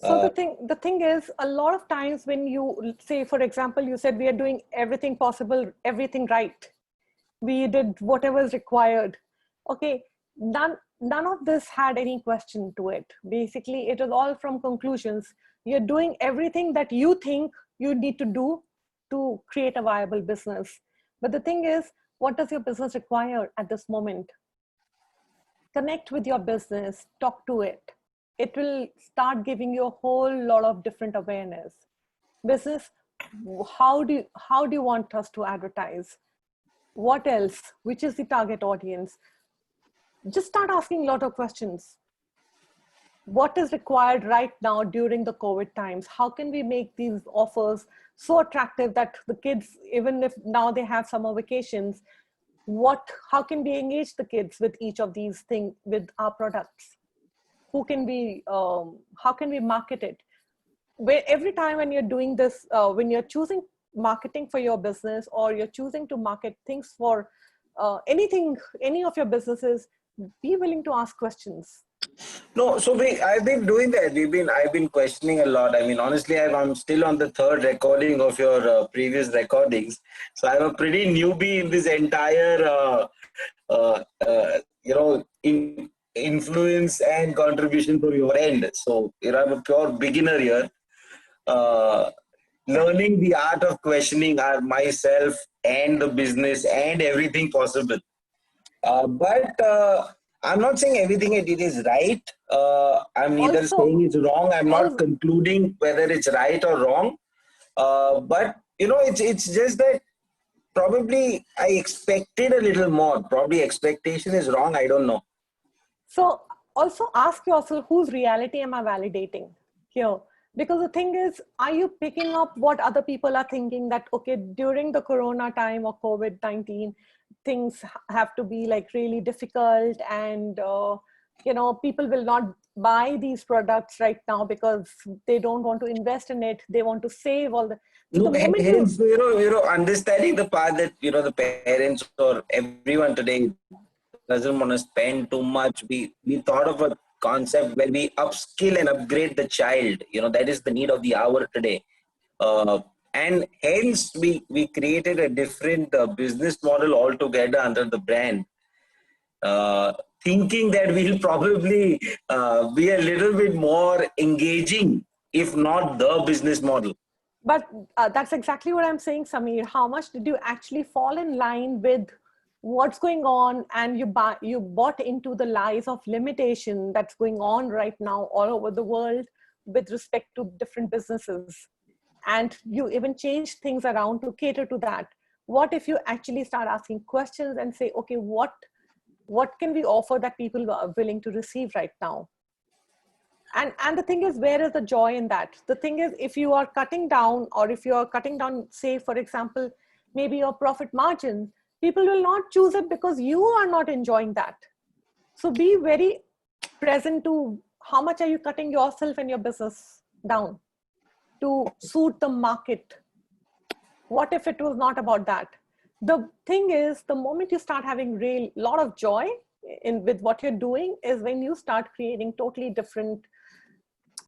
So the thing is, a lot of times when you say, for example, you said we are doing everything possible, everything right. We did whatever is required. Okay, none of this had any question to it. Basically, it is all from conclusions. You're doing everything that you think you need to do to create a viable business. But the thing is, what does your business require at this moment? Connect with your business, talk to it. It will start giving you a whole lot of different awareness. Business, how do you want us to advertise? What else? Which is the target audience? Just start asking a lot of questions. What is required right now during the COVID times? How can we make these offers so attractive that the kids, even if now they have summer vacations, how can we engage the kids with each of these things, with our products? How can we market it? Where every time when you're doing this, when you're choosing marketing for your business, or you're choosing to market things for anything, any of your businesses, be willing to ask questions. No, so I've been doing that. I've been questioning a lot. I mean, honestly, I'm still on the third recording of your previous recordings. So I'm a pretty newbie in this entire, influence and contribution from your end. So, you know, I'm a pure beginner here. Learning the art of questioning myself and the business and everything possible. But I'm not saying everything I did is right. I'm neither saying it's wrong. I'm not concluding whether it's right or wrong. But you know, it's just that probably I expected a little more. Probably expectation is wrong. I don't know. So also ask yourself, whose reality am I validating here? Because the thing is, are you picking up what other people are thinking, that, okay, during the Corona time or COVID-19, things have to be like really difficult, and, people will not buy these products right now because they don't want to invest in it. They want to save all the... So no, hence, understanding the part that, the parents or everyone today doesn't want to spend too much. We thought of a concept where we upskill and upgrade the child. That is the need of the hour today. And hence we created a different business model altogether under the brand. Thinking that we'll probably be a little bit more engaging, if not the business model. But that's exactly what I'm saying, Samir. How much did you actually fall in line with what's going on, and you bought into the lies of limitation that's going on right now all over the world with respect to different businesses, and you even changed things around to cater to that? What if you actually start asking questions and say, okay, what can we offer that people are willing to receive right now? And the thing is, where is the joy in that? The thing is, if you are cutting down, or if you are cutting down, say, for example, maybe your profit margin, People will not choose it because you are not enjoying that. So be very present to how much are you cutting yourself and your business down to suit the market. What if it was not about that? The thing is, the moment you start having real lot of joy in with what you're doing is when you start creating totally different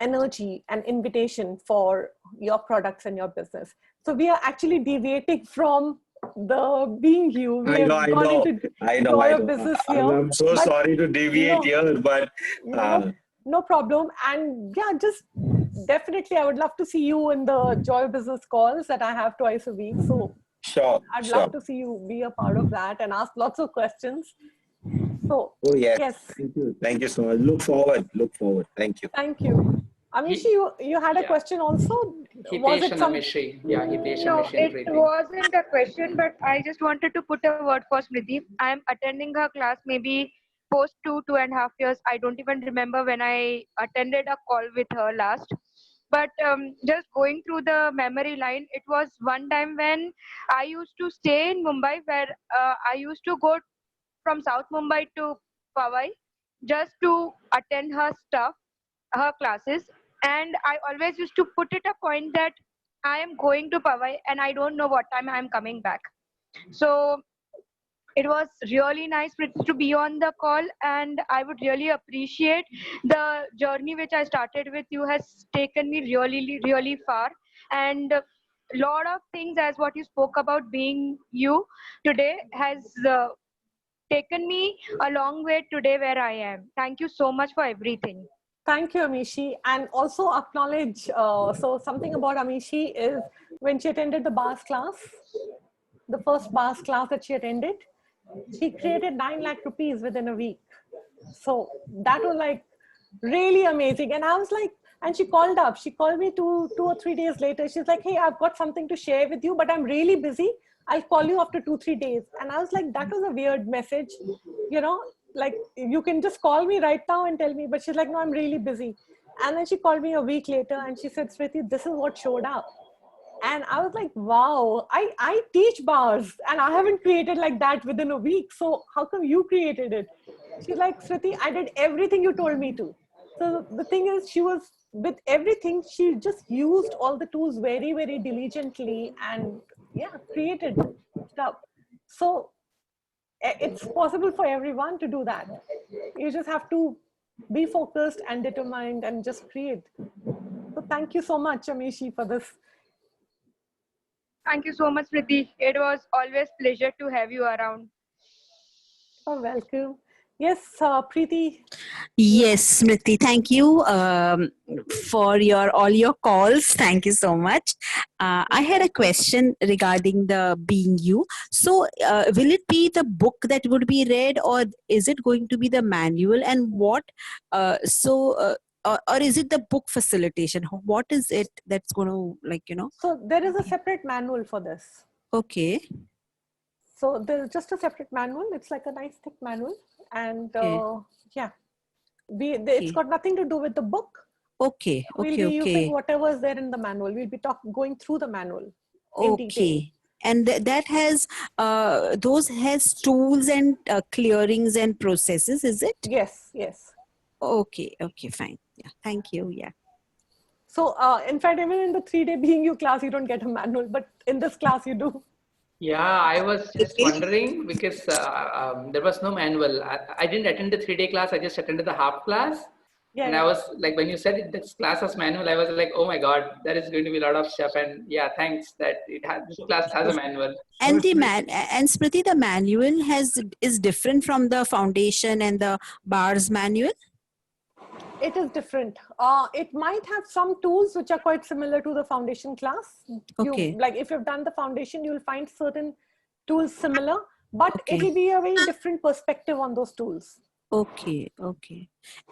energy and invitation for your products and your business. So we are actually deviating from the being you. We have gone into joy of business here. I'm so But sorry to deviate here, but no problem. And yeah, just definitely I would love to see you in the joy of business calls that I have twice a week. So sure. I'd love to see you be a part of that and ask lots of questions. So Oh yes. yes. Thank you so much. Look forward. Thank you. Thank you. Amishi, you had a question also? Was it some? Yeah, Hitesh No, and it Smriti. wasn't a question, but I just wanted to put a word for Smriti. I'm attending her class maybe post 2.5 years. I don't even remember when I attended a call with her last. But just going through the memory line, it was one time when I used to stay in Mumbai, where I used to go from South Mumbai to Powai just to attend her stuff, her classes. And I always used to put it a point that I am going to Powai and I don't know what time I'm coming back. So it was really nice to be on the call, and I would really appreciate the journey which I started with you has taken me really, really far. And a lot of things, as what you spoke about being you today, has taken me a long way today where I am. Thank you so much for everything. Thank you, Amishi. And also acknowledge, so something about Amishi is when she attended the bars class, the first bars class that she attended, she created 9 lakh rupees within a week. So that was like really amazing. And I was like, and she called me 2 or 3 days later. She's like, hey, I've got something to share with you, but I'm really busy. I'll call you after 2-3 days. And I was like, that was a weird message, like you can just call me right now and tell me. But she's like, no, I'm really busy. And then she called me a week later and she said, Smriti, this is what showed up. And I was like, wow, I teach bars and I haven't created like that within a week. So how come you created it? She's like, Smriti, I did everything you told me to. So the thing is, she was with everything, she just used all the tools very, very diligently and created stuff. So it's possible for everyone to do that. You just have to be focused and determined and just create. So thank you so much, Amishi, for this. Thank you so much, Smriti. It was always pleasure to have you around. You're welcome. Yes, Preeti. Yes, Smriti, thank you for all your calls. Thank you so much. I had a question regarding the being you. So will it be the book that would be read, or is it going to be the manual, and what? Or is it the book facilitation? What is it that's going to, So there is a separate manual for this. Okay. So there's just a separate manual. It's like a nice thick manual. And it's got nothing to do with the book. Okay. We'll be using whatever is there in the manual. We'll be going through the manual in detail. And that has, those has tools and clearings and processes, is it? Yes. Okay, fine. Yeah, thank you. Yeah. So in fact, even in the 3-day being you class, you don't get a manual, but in this class you do. Yeah, I was just wondering because there was no manual. I didn't attend the 3-day class. I just attended the half class. And I was like, when you said this class was manual, I was like, oh my God, there is going to be a lot of stuff. And yeah, thanks that this class has a manual. And and Smriti, the manual is different from the foundation and the bars manual? It is different. It might have some tools which are quite similar to the foundation class. Like if you've done the foundation, you'll find certain tools similar, but it will be a very different perspective on those tools. Okay.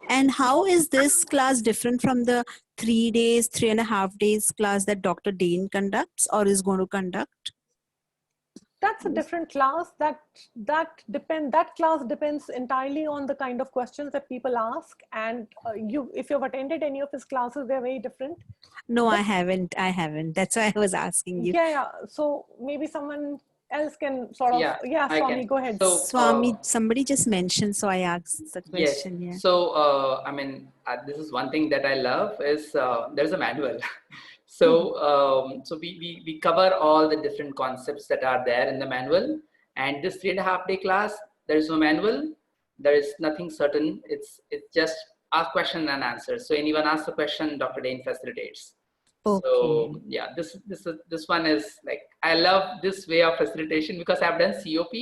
And how is this class different from the 3.5 days class that Dr. Dain conducts or is going to conduct? That's a different class. That class depends entirely on the kind of questions that people ask. And if you've attended any of his classes, they're very different. No, I haven't. That's why I was asking you. Yeah. So maybe someone else can sort of, yeah, I Swami, can. go ahead. So, Swami, somebody just mentioned, so I asked the yes. question. Yeah. So, I mean, this is one thing that I love is there's a manual. So, so we cover all the different concepts that are there in the manual. And this 3.5-day class, there is no manual. There is nothing certain. It's just ask question and answer. So anyone asks a question, Dr. Dain facilitates. Okay. So yeah, this one is like, I love this way of facilitation because I've done COP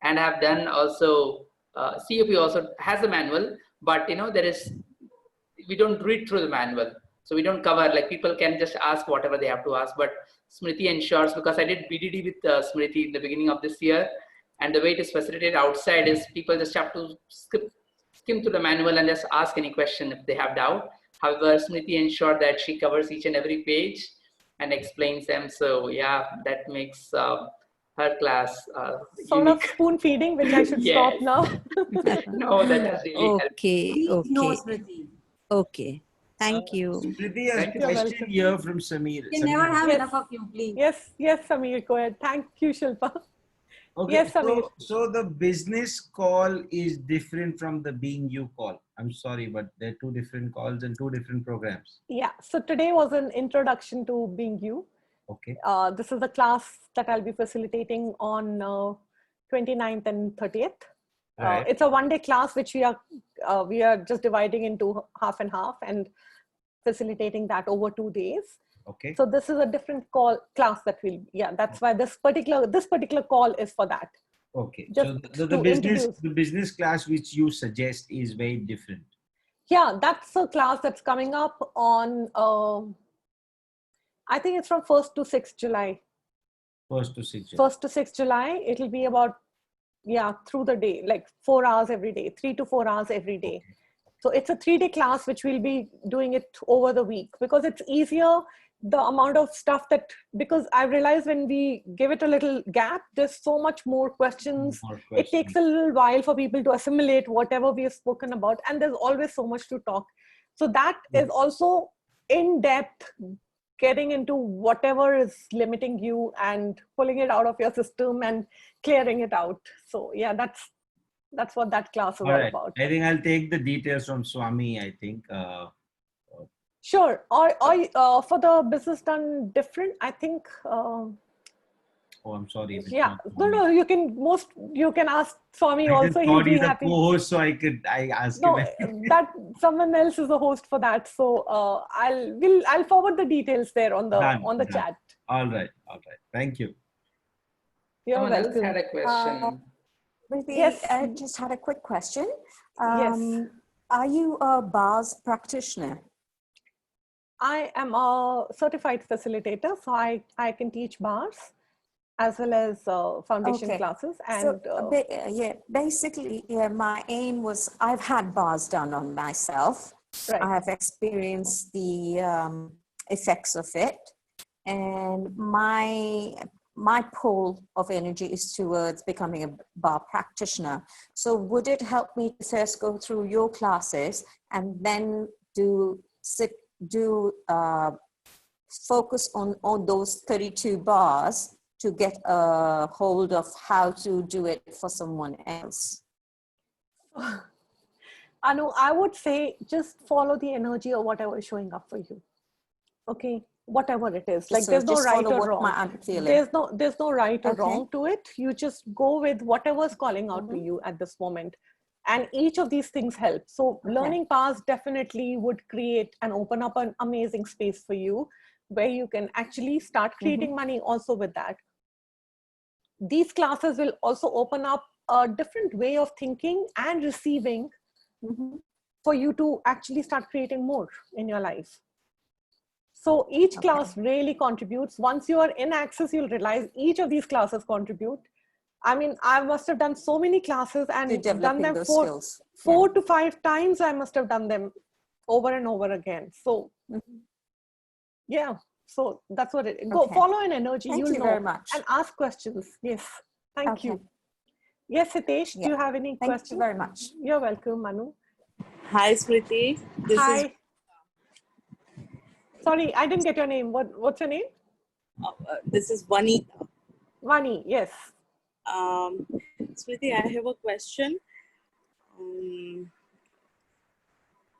and I've done also COP also has a manual, but we don't read through the manual. So we don't cover, like people can just ask whatever they have to ask, but Smriti ensures, because I did BDD with Smriti in the beginning of this year, and the way it is facilitated outside is people just have to skim through the manual and just ask any question if they have doubt. However, Smriti ensured that she covers each and every page and explains them. So yeah, that makes her class Sort of unique. spoon feeding, which I should stop Yes. now. No, that has really helped. Okay. No, Okay. Smriti. Okay. Thank you. Smriti has Thank a you. You're question welcome. here from Samir. You can never have Yes. enough of you, please. Yes, Samir, go ahead. Thank you, Shilpa. Okay, Yes, Samir. so the business call is different from the being you call. I'm sorry, but they're two different calls and two different programs. Yeah, so today was an introduction to being you. Okay. This is the class that I'll be facilitating on 29th and 30th. Right. It's a one-day class which we are just dividing into half and half and facilitating that over 2 days. Okay. So this is a different class that that's why this particular call is for that. Okay. Just So the business class which you suggest is very different. Yeah, that's a class that's coming up on I think it's from 1st to 6th July. 1st to 6th July. 1st to 6th July. It'll be about through the day, like 4 hours every day, 3 to 4 hours every day. Okay. So it's a 3-day class, which we'll be doing it over the week because it's easier. The amount of stuff because I realized when we give it a little gap, there's so much more questions. It takes a little while for people to assimilate whatever we have spoken about. And there's always so much to talk. So that is also in depth, getting into whatever is limiting you and pulling it out of your system and clearing it out. So yeah, that's what that class is all about. I think I'll take the details from Swami, I think. Sure. Or for the business done different, I think. Oh, I'm sorry. Yeah. No. You can ask Swami also. He'll be happy. Co-host, so I ask No, him. that someone else is the host for that. So I'll forward the details there on the chat. All right. Thank you. You're Someone else welcome. had a question. Yes. I just had a quick question. Yes. Are you a bars practitioner? I am a certified facilitator, so I can teach bars as well as foundation classes. And basically, my aim was I've had bars done on myself. Right. I have experienced the effects of it, and my pull of energy is towards becoming a bar practitioner. So would it help me to first go through your classes and then focus on those 32 bars to get a hold of how to do it for someone else? Anu, I would say just follow the energy of whatever is showing up for you. Okay, whatever it is. Like there's no right or wrong. There's no right or wrong to it. You just go with whatever's calling out to you at this moment. And each of these things help. So learning paths definitely would create and open up an amazing space for you where you can actually start creating money also with that. These classes will also open up a different way of thinking and receiving for you to actually start creating more in your life. So each class really contributes. Once you are in Access, you'll realize each of these classes contribute. I mean, I must have done so many classes and done them four to 5 times. I must have done them over and over again. So yeah, so that's what it is. Go follow an energy. Thank you very much. And ask questions. Yes, thank you. Yes, Hitesh, do you have any questions? Thank you very much. You're welcome, Manu. Hi, Smriti. Hi. Sorry, I didn't get your name. What's your name? This is Vanita. Vani, yes. Smriti, I have a question.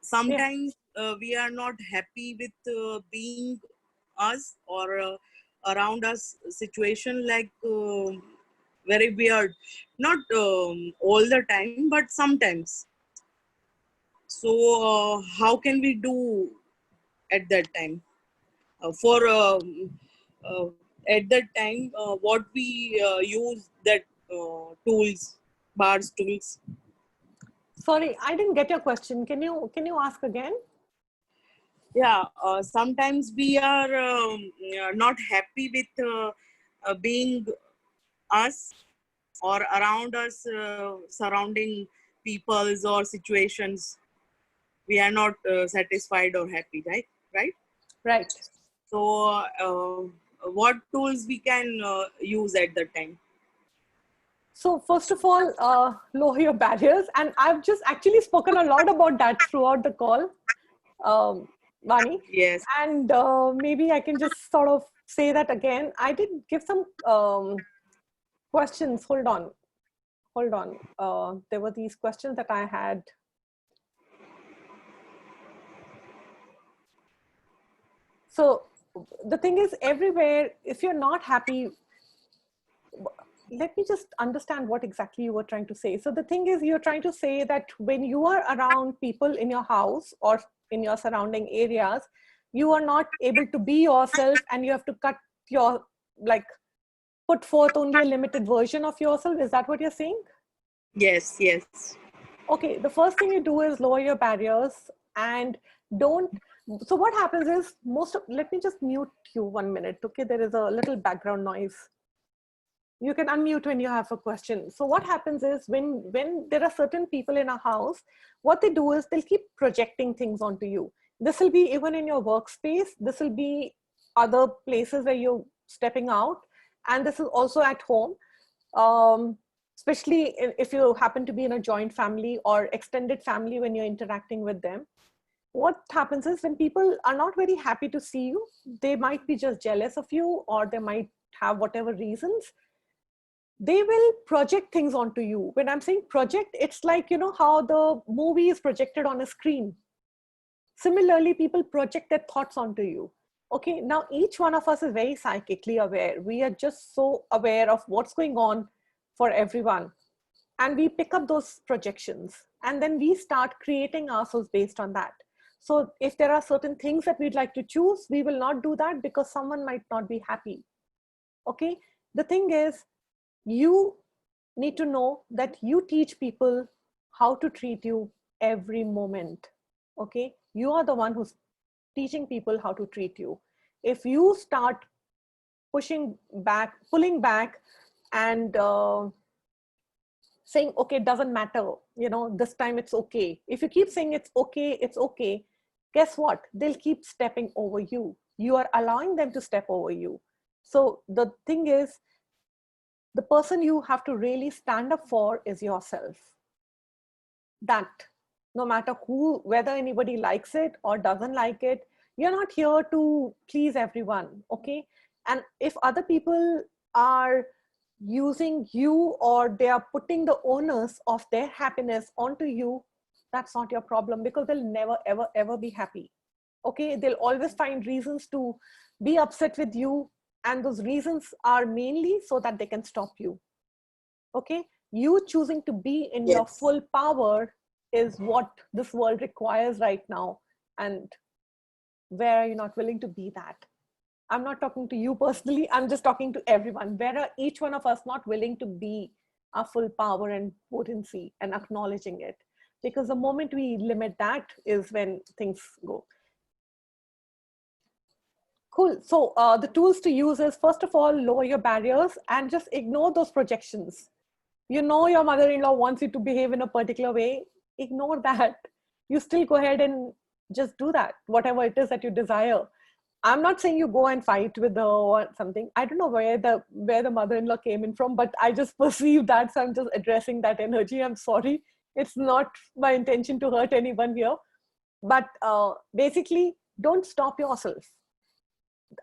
Sometimes we are not happy with being us or around us situation like very weird. Not all the time, but sometimes. So how can we do at that time? For uh, at that time, what we use that tools, bars tools. Sorry, I didn't get your question. Can you ask again? Yeah, sometimes we are not happy with being us or around us, surrounding peoples or situations. We are not satisfied or happy, right? Right. Right. So, what tools we can use at that time? So first of all, lower your barriers. And I've just actually spoken a lot about that throughout the call, Vani. Yes. And maybe I can just sort of say that again. I did give some questions. Hold on. There were these questions that I had. So the thing is, everywhere, if you're not happy, let me just understand what exactly you were trying to say. So the thing is, you're trying to say that when you are around people in your house or in your surrounding areas, you are not able to be yourself and you have to cut your, like, put forth only a limited version of yourself. Is that what you're saying? Yes, yes. Okay, the first thing you do is lower your barriers and don't. So what happens is let me just mute you 1 minute. Okay, there is a little background noise. You can unmute when you have a question. So what happens is when there are certain people in a house, what they do is they'll keep projecting things onto you. This will be even in your workspace. This will be other places where you're stepping out. And this is also at home. Especially if you happen to be in a joint family or extended family when you're interacting with them. What happens is when people are not very happy to see you, they might be just jealous of you or they might have whatever reasons. They will project things onto you. When I'm saying project, it's like, you know, how the movie is projected on a screen. Similarly, people project their thoughts onto you. Okay, now each one of us is very psychically aware. We are just so aware of what's going on for everyone. And we pick up those projections and then we start creating ourselves based on that. So if there are certain things that we'd like to choose, we will not do that because someone might not be happy. Okay, the thing is, you need to know that you teach people how to treat you every moment. Okay, you are the one who's teaching people how to treat you. If you start pulling back and saying, okay, it doesn't matter, you know, this time it's okay. If you keep saying it's okay, guess what? They'll keep stepping over you. You are allowing them to step over you. So the thing is, the person you have to really stand up for is yourself. That no matter whether anybody likes it or doesn't like it, you're not here to please everyone, okay? And if other people are using you or they are putting the onus of their happiness onto you, that's not your problem because they'll never, ever, ever be happy, okay? They'll always find reasons to be upset with you. And those reasons are mainly so that they can stop you. Okay, you choosing to be in your full power is what this world requires right now. And where are you not willing to be that? I'm not talking to you personally. I'm just talking to everyone. Where are each one of us not willing to be our full power and potency and acknowledging it? Because the moment we limit that is when things go. Cool. So the tools to use is, first of all, lower your barriers and just ignore those projections. You know your mother-in-law wants you to behave in a particular way. Ignore that. You still go ahead and just do that, whatever it is that you desire. I'm not saying you go and fight with her or something. I don't know where the mother-in-law came in from, but I just perceived that. So I'm just addressing that energy. I'm sorry. It's not my intention to hurt anyone here. But basically, don't stop yourself.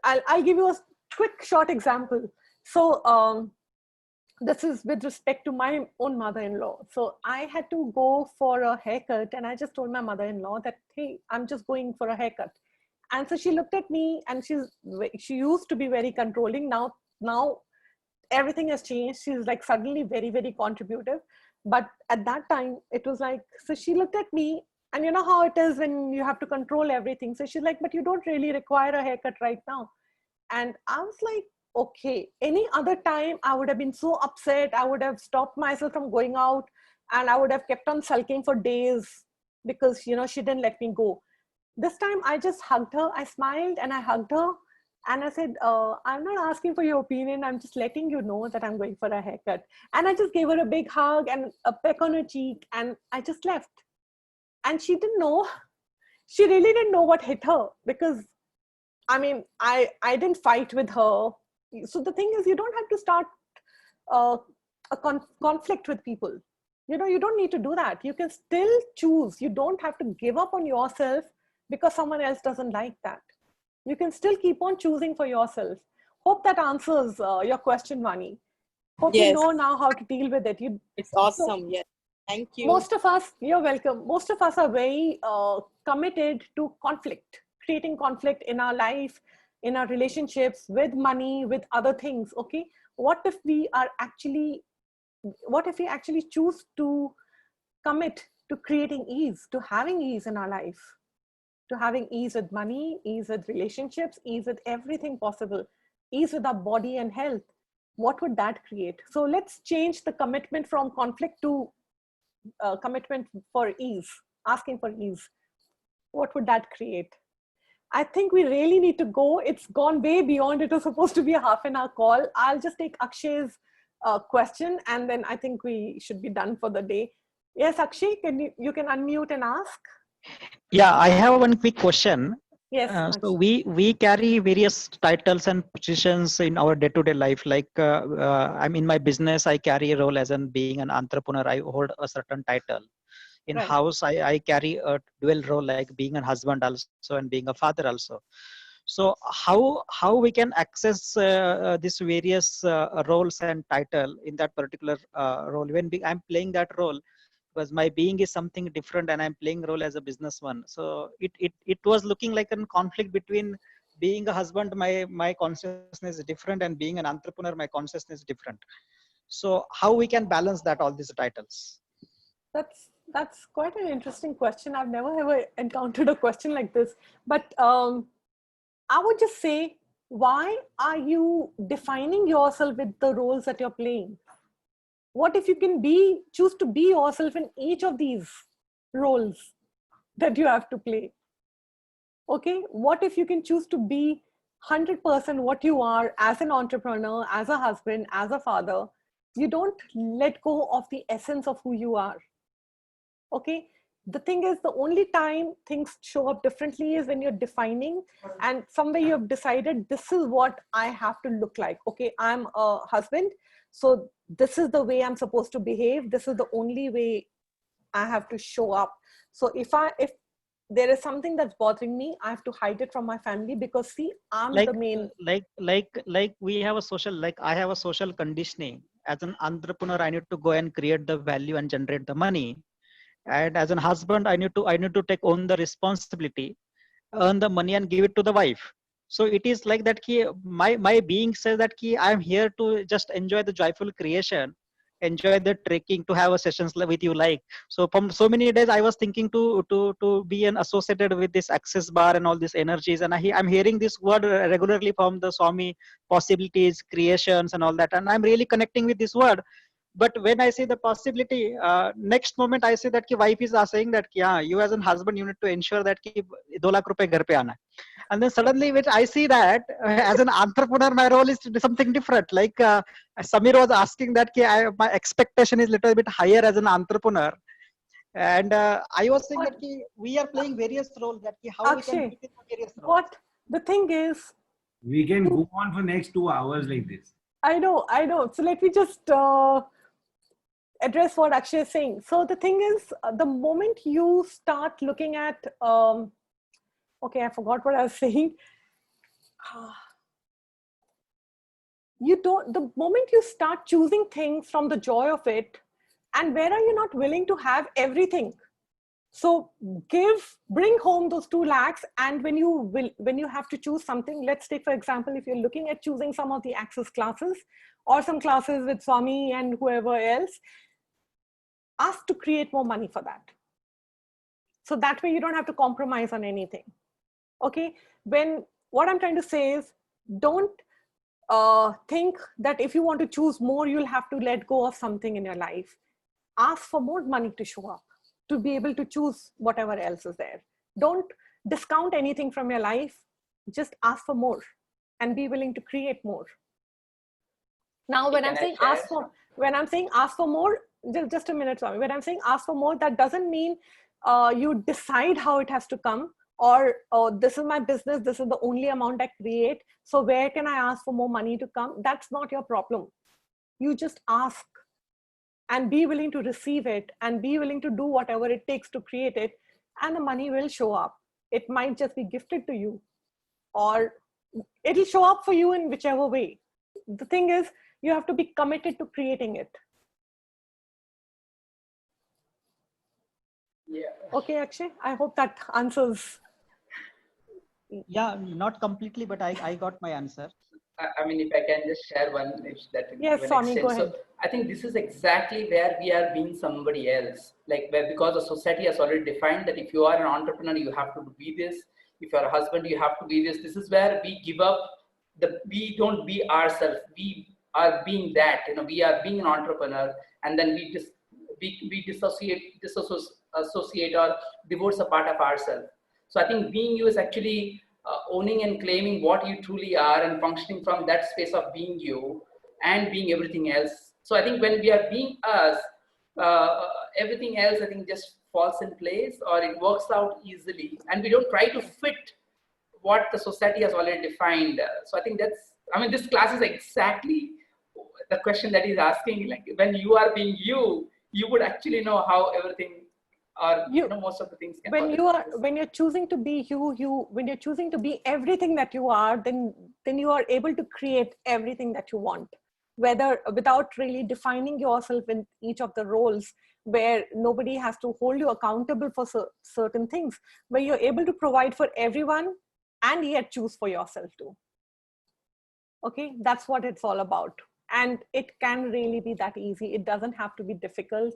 I'll give you a quick short example. So this is with respect to my own mother-in-law. So I had to go for a haircut, and I just told my mother-in-law that, hey, I'm just going for a haircut. And so she looked at me, and she used to be very controlling. Now everything has changed. She's like suddenly very, very contributive. But at that time, it was like, so she looked at me, and you know how it is when you have to control everything. So she's like, but you don't really require a haircut right now. And I was like, okay, any other time I would have been so upset. I would have stopped myself from going out, and I would have kept on sulking for days because, you know, she didn't let me go. This time I just hugged her. I smiled and I hugged her. And I said, I'm not asking for your opinion. I'm just letting you know that I'm going for a haircut. And I just gave her a big hug and a peck on her cheek, and I just left. And she didn't know. She really didn't know what hit her, because I mean, I didn't fight with her. So the thing is, you don't have to start a conflict with people. You know, you don't need to do that. You can still choose. You don't have to give up on yourself because someone else doesn't like that. You can still keep on choosing for yourself. Hope that answers your question, Vani. Hope you Yes, know now how to deal with it. it's awesome. Yes, thank you. Most of us, you're welcome. Most of us are very committed to conflict, creating conflict in our life, in our relationships, with money, with other things. Okay, what if we actually choose to commit to creating ease, to having ease in our life, to having ease with money, ease with relationships, ease with everything possible, ease with our body and health? What would that create? So let's change the commitment from conflict to commitment for ease, asking for ease. What would that create? I think we really need to go. It's gone way beyond. It was supposed to be a half-an-hour call. I'll just take Akshay's question, and then I think we should be done for the day. Yes, Akshay, you can unmute and ask. Yeah, I have one quick question. Yes. So we carry various titles and positions in our day-to-day life. Like I'm in my business, I carry a role as being an entrepreneur. I hold a certain title. In Right. house, I carry a dual role, like being a husband also and being a father also. So how we can access these various roles and title in that particular role when I'm playing that role, because my being is something different and I'm playing role as a businessman. So it was looking like a conflict between being a husband, my consciousness is different, and being an entrepreneur, my consciousness is different. So how we can balance that, all these titles? That's quite an interesting question. I've never ever encountered a question like this. But I would just say, why are you defining yourself with the roles that you're playing? What if you can choose to be yourself in each of these roles that you have to play? Okay, what if you can choose to be 100% what you are as an entrepreneur, as a husband, as a father? You don't let go of the essence of who you are. Okay, the thing is, the only time things show up differently is when you're defining, and somewhere you have decided, this is what I have to look like. Okay, I'm a husband, so this is the way I'm supposed to behave. This is the only way I have to show up. So if there is something that's bothering me, I have to hide it from my family, because see, I'm the main. Like we have a social, like I have a social conditioning. As an entrepreneur, I need to go and create the value and generate the money. And as a husband, I need to take on the responsibility, earn the money and give it to the wife. So it is like that key, my being says that key, I'm here to just enjoy the joyful creation, enjoy the trekking, to have a sessions with you. Like, so from so many days I was thinking to be an associated with this access bar and all these energies, and I'm hearing this word regularly from the Swami, possibilities, creations and all that, and I'm really connecting with this word. But when I see the possibility, next moment I see that ki wife is saying that ki, you as a husband, you need to ensure that ki 2 lakh rupees ghar pe aana hai. And then suddenly, which I see that as an entrepreneur, my role is to do something different. Like Samir was asking that ki my expectation is little bit higher as an entrepreneur. And I was saying that ki we are playing various roles, that ki how Akshay, we can fit in various roles. What the thing is, we can go on for next 2 hours like this. I know. So let me just address what Akshay is saying. So the thing is, the moment you start looking at, okay, I forgot what I was saying. the moment you start choosing things from the joy of it, and where are you not willing to have everything? So bring home those 2 lakhs, and when you have to choose something, let's take, for example, if you're looking at choosing some of the access classes or some classes with Swami and whoever else, ask to create more money for that. So that way you don't have to compromise on anything. Okay, what I'm trying to say is, don't think that if you want to choose more, you'll have to let go of something in your life. Ask for more money to show up, to be able to choose whatever else is there. Don't discount anything from your life. Just ask for more and be willing to create more. Now, when I'm saying ask for more, just a minute, Swami. When I'm saying ask for more, that doesn't mean you decide how it has to come, or this is my business, this is the only amount I create, so where can I ask for more money to come? That's not your problem. You just ask and be willing to receive it and be willing to do whatever it takes to create it, and the money will show up. It might just be gifted to you, or it'll show up for you in whichever way. The thing is, you have to be committed to creating it. Yeah. Okay, Akshay, I hope that answers. Yeah, not completely, but I got my answer. I mean, if I can just share one, if that Yes, Swami, go ahead. So I think this is exactly where we are being somebody else, like because the society has already defined that if you are an entrepreneur, you have to be this. If you're a husband, you have to be this. This is where we give up. We don't be ourselves. We are being that. We are being an entrepreneur, and then we dissociate or divorce a part of ourselves. So I think being you is actually owning and claiming what you truly are and functioning from that space of being you and being everything else. So I think when we are being us, everything else I think just falls in place, or it works out easily, and we don't try to fit what the society has already defined. So I think this class is exactly the question that he's asking. Like, when you are being you, you would actually know how everything, or most of the things can. When you're choosing to be when you're choosing to be everything that you are, then you are able to create everything that you want, whether without really defining yourself in each of the roles, where nobody has to hold you accountable for certain things, where you're able to provide for everyone and yet choose for yourself too. Okay, that's what it's all about. And it can really be that easy. It doesn't have to be difficult.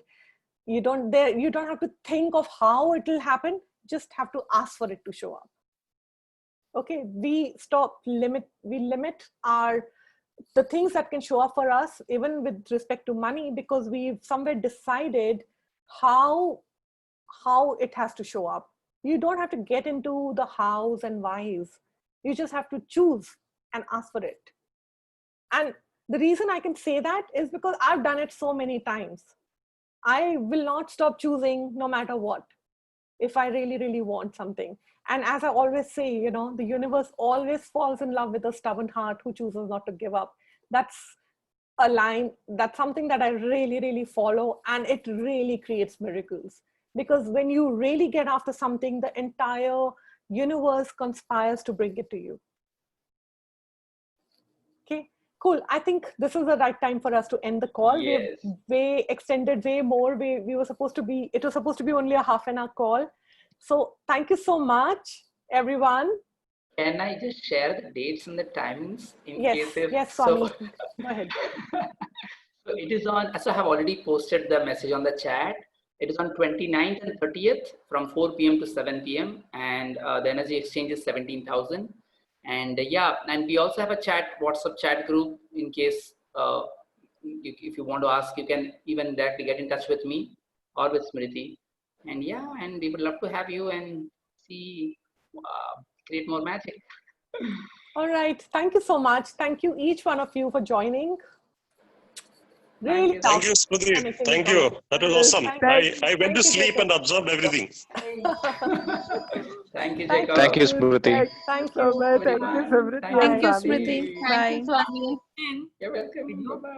You don't have to think of how it will happen. Just have to ask for it to show up. Okay, we limit the things that can show up for us, even with respect to money, because we've somewhere decided how it has to show up. You don't have to get into the hows and whys. You just have to choose and ask for it. And the reason I can say that is because I've done it so many times. I will not stop choosing no matter what, if I really, really want something. And as I always say, the universe always falls in love with a stubborn heart who chooses not to give up. That's a line, that's something that I really, really follow, and it really creates miracles. Because when you really get after something, the entire universe conspires to bring it to you. Okay, cool. I think this is the right time for us to end the call. Yes. We've extended way more. It was supposed to be only a half an hour call. So thank you so much, everyone. Can I just share the dates and the timings in case if yes, Swami. Go ahead. So it is on, so I have already posted the message on the chat. It is on 29th and 30th from 4 p.m. to 7 p.m. And the energy exchange is 17,000. And and we also have a WhatsApp chat group in case if you want to ask, you can even directly get in touch with me or with Smriti. And and we would love to have you and see, create more magic. All right. Thank you so much. Thank you, each one of you, for joining. Really Thank you, Smriti. Thank you. That was awesome. I went to sleep and absorbed everything. Thank you, Jacob. Thank you, Smriti. Thank you. Thank you, Smriti. Thank you, Smriti. Bye. You're welcome. Bye-bye.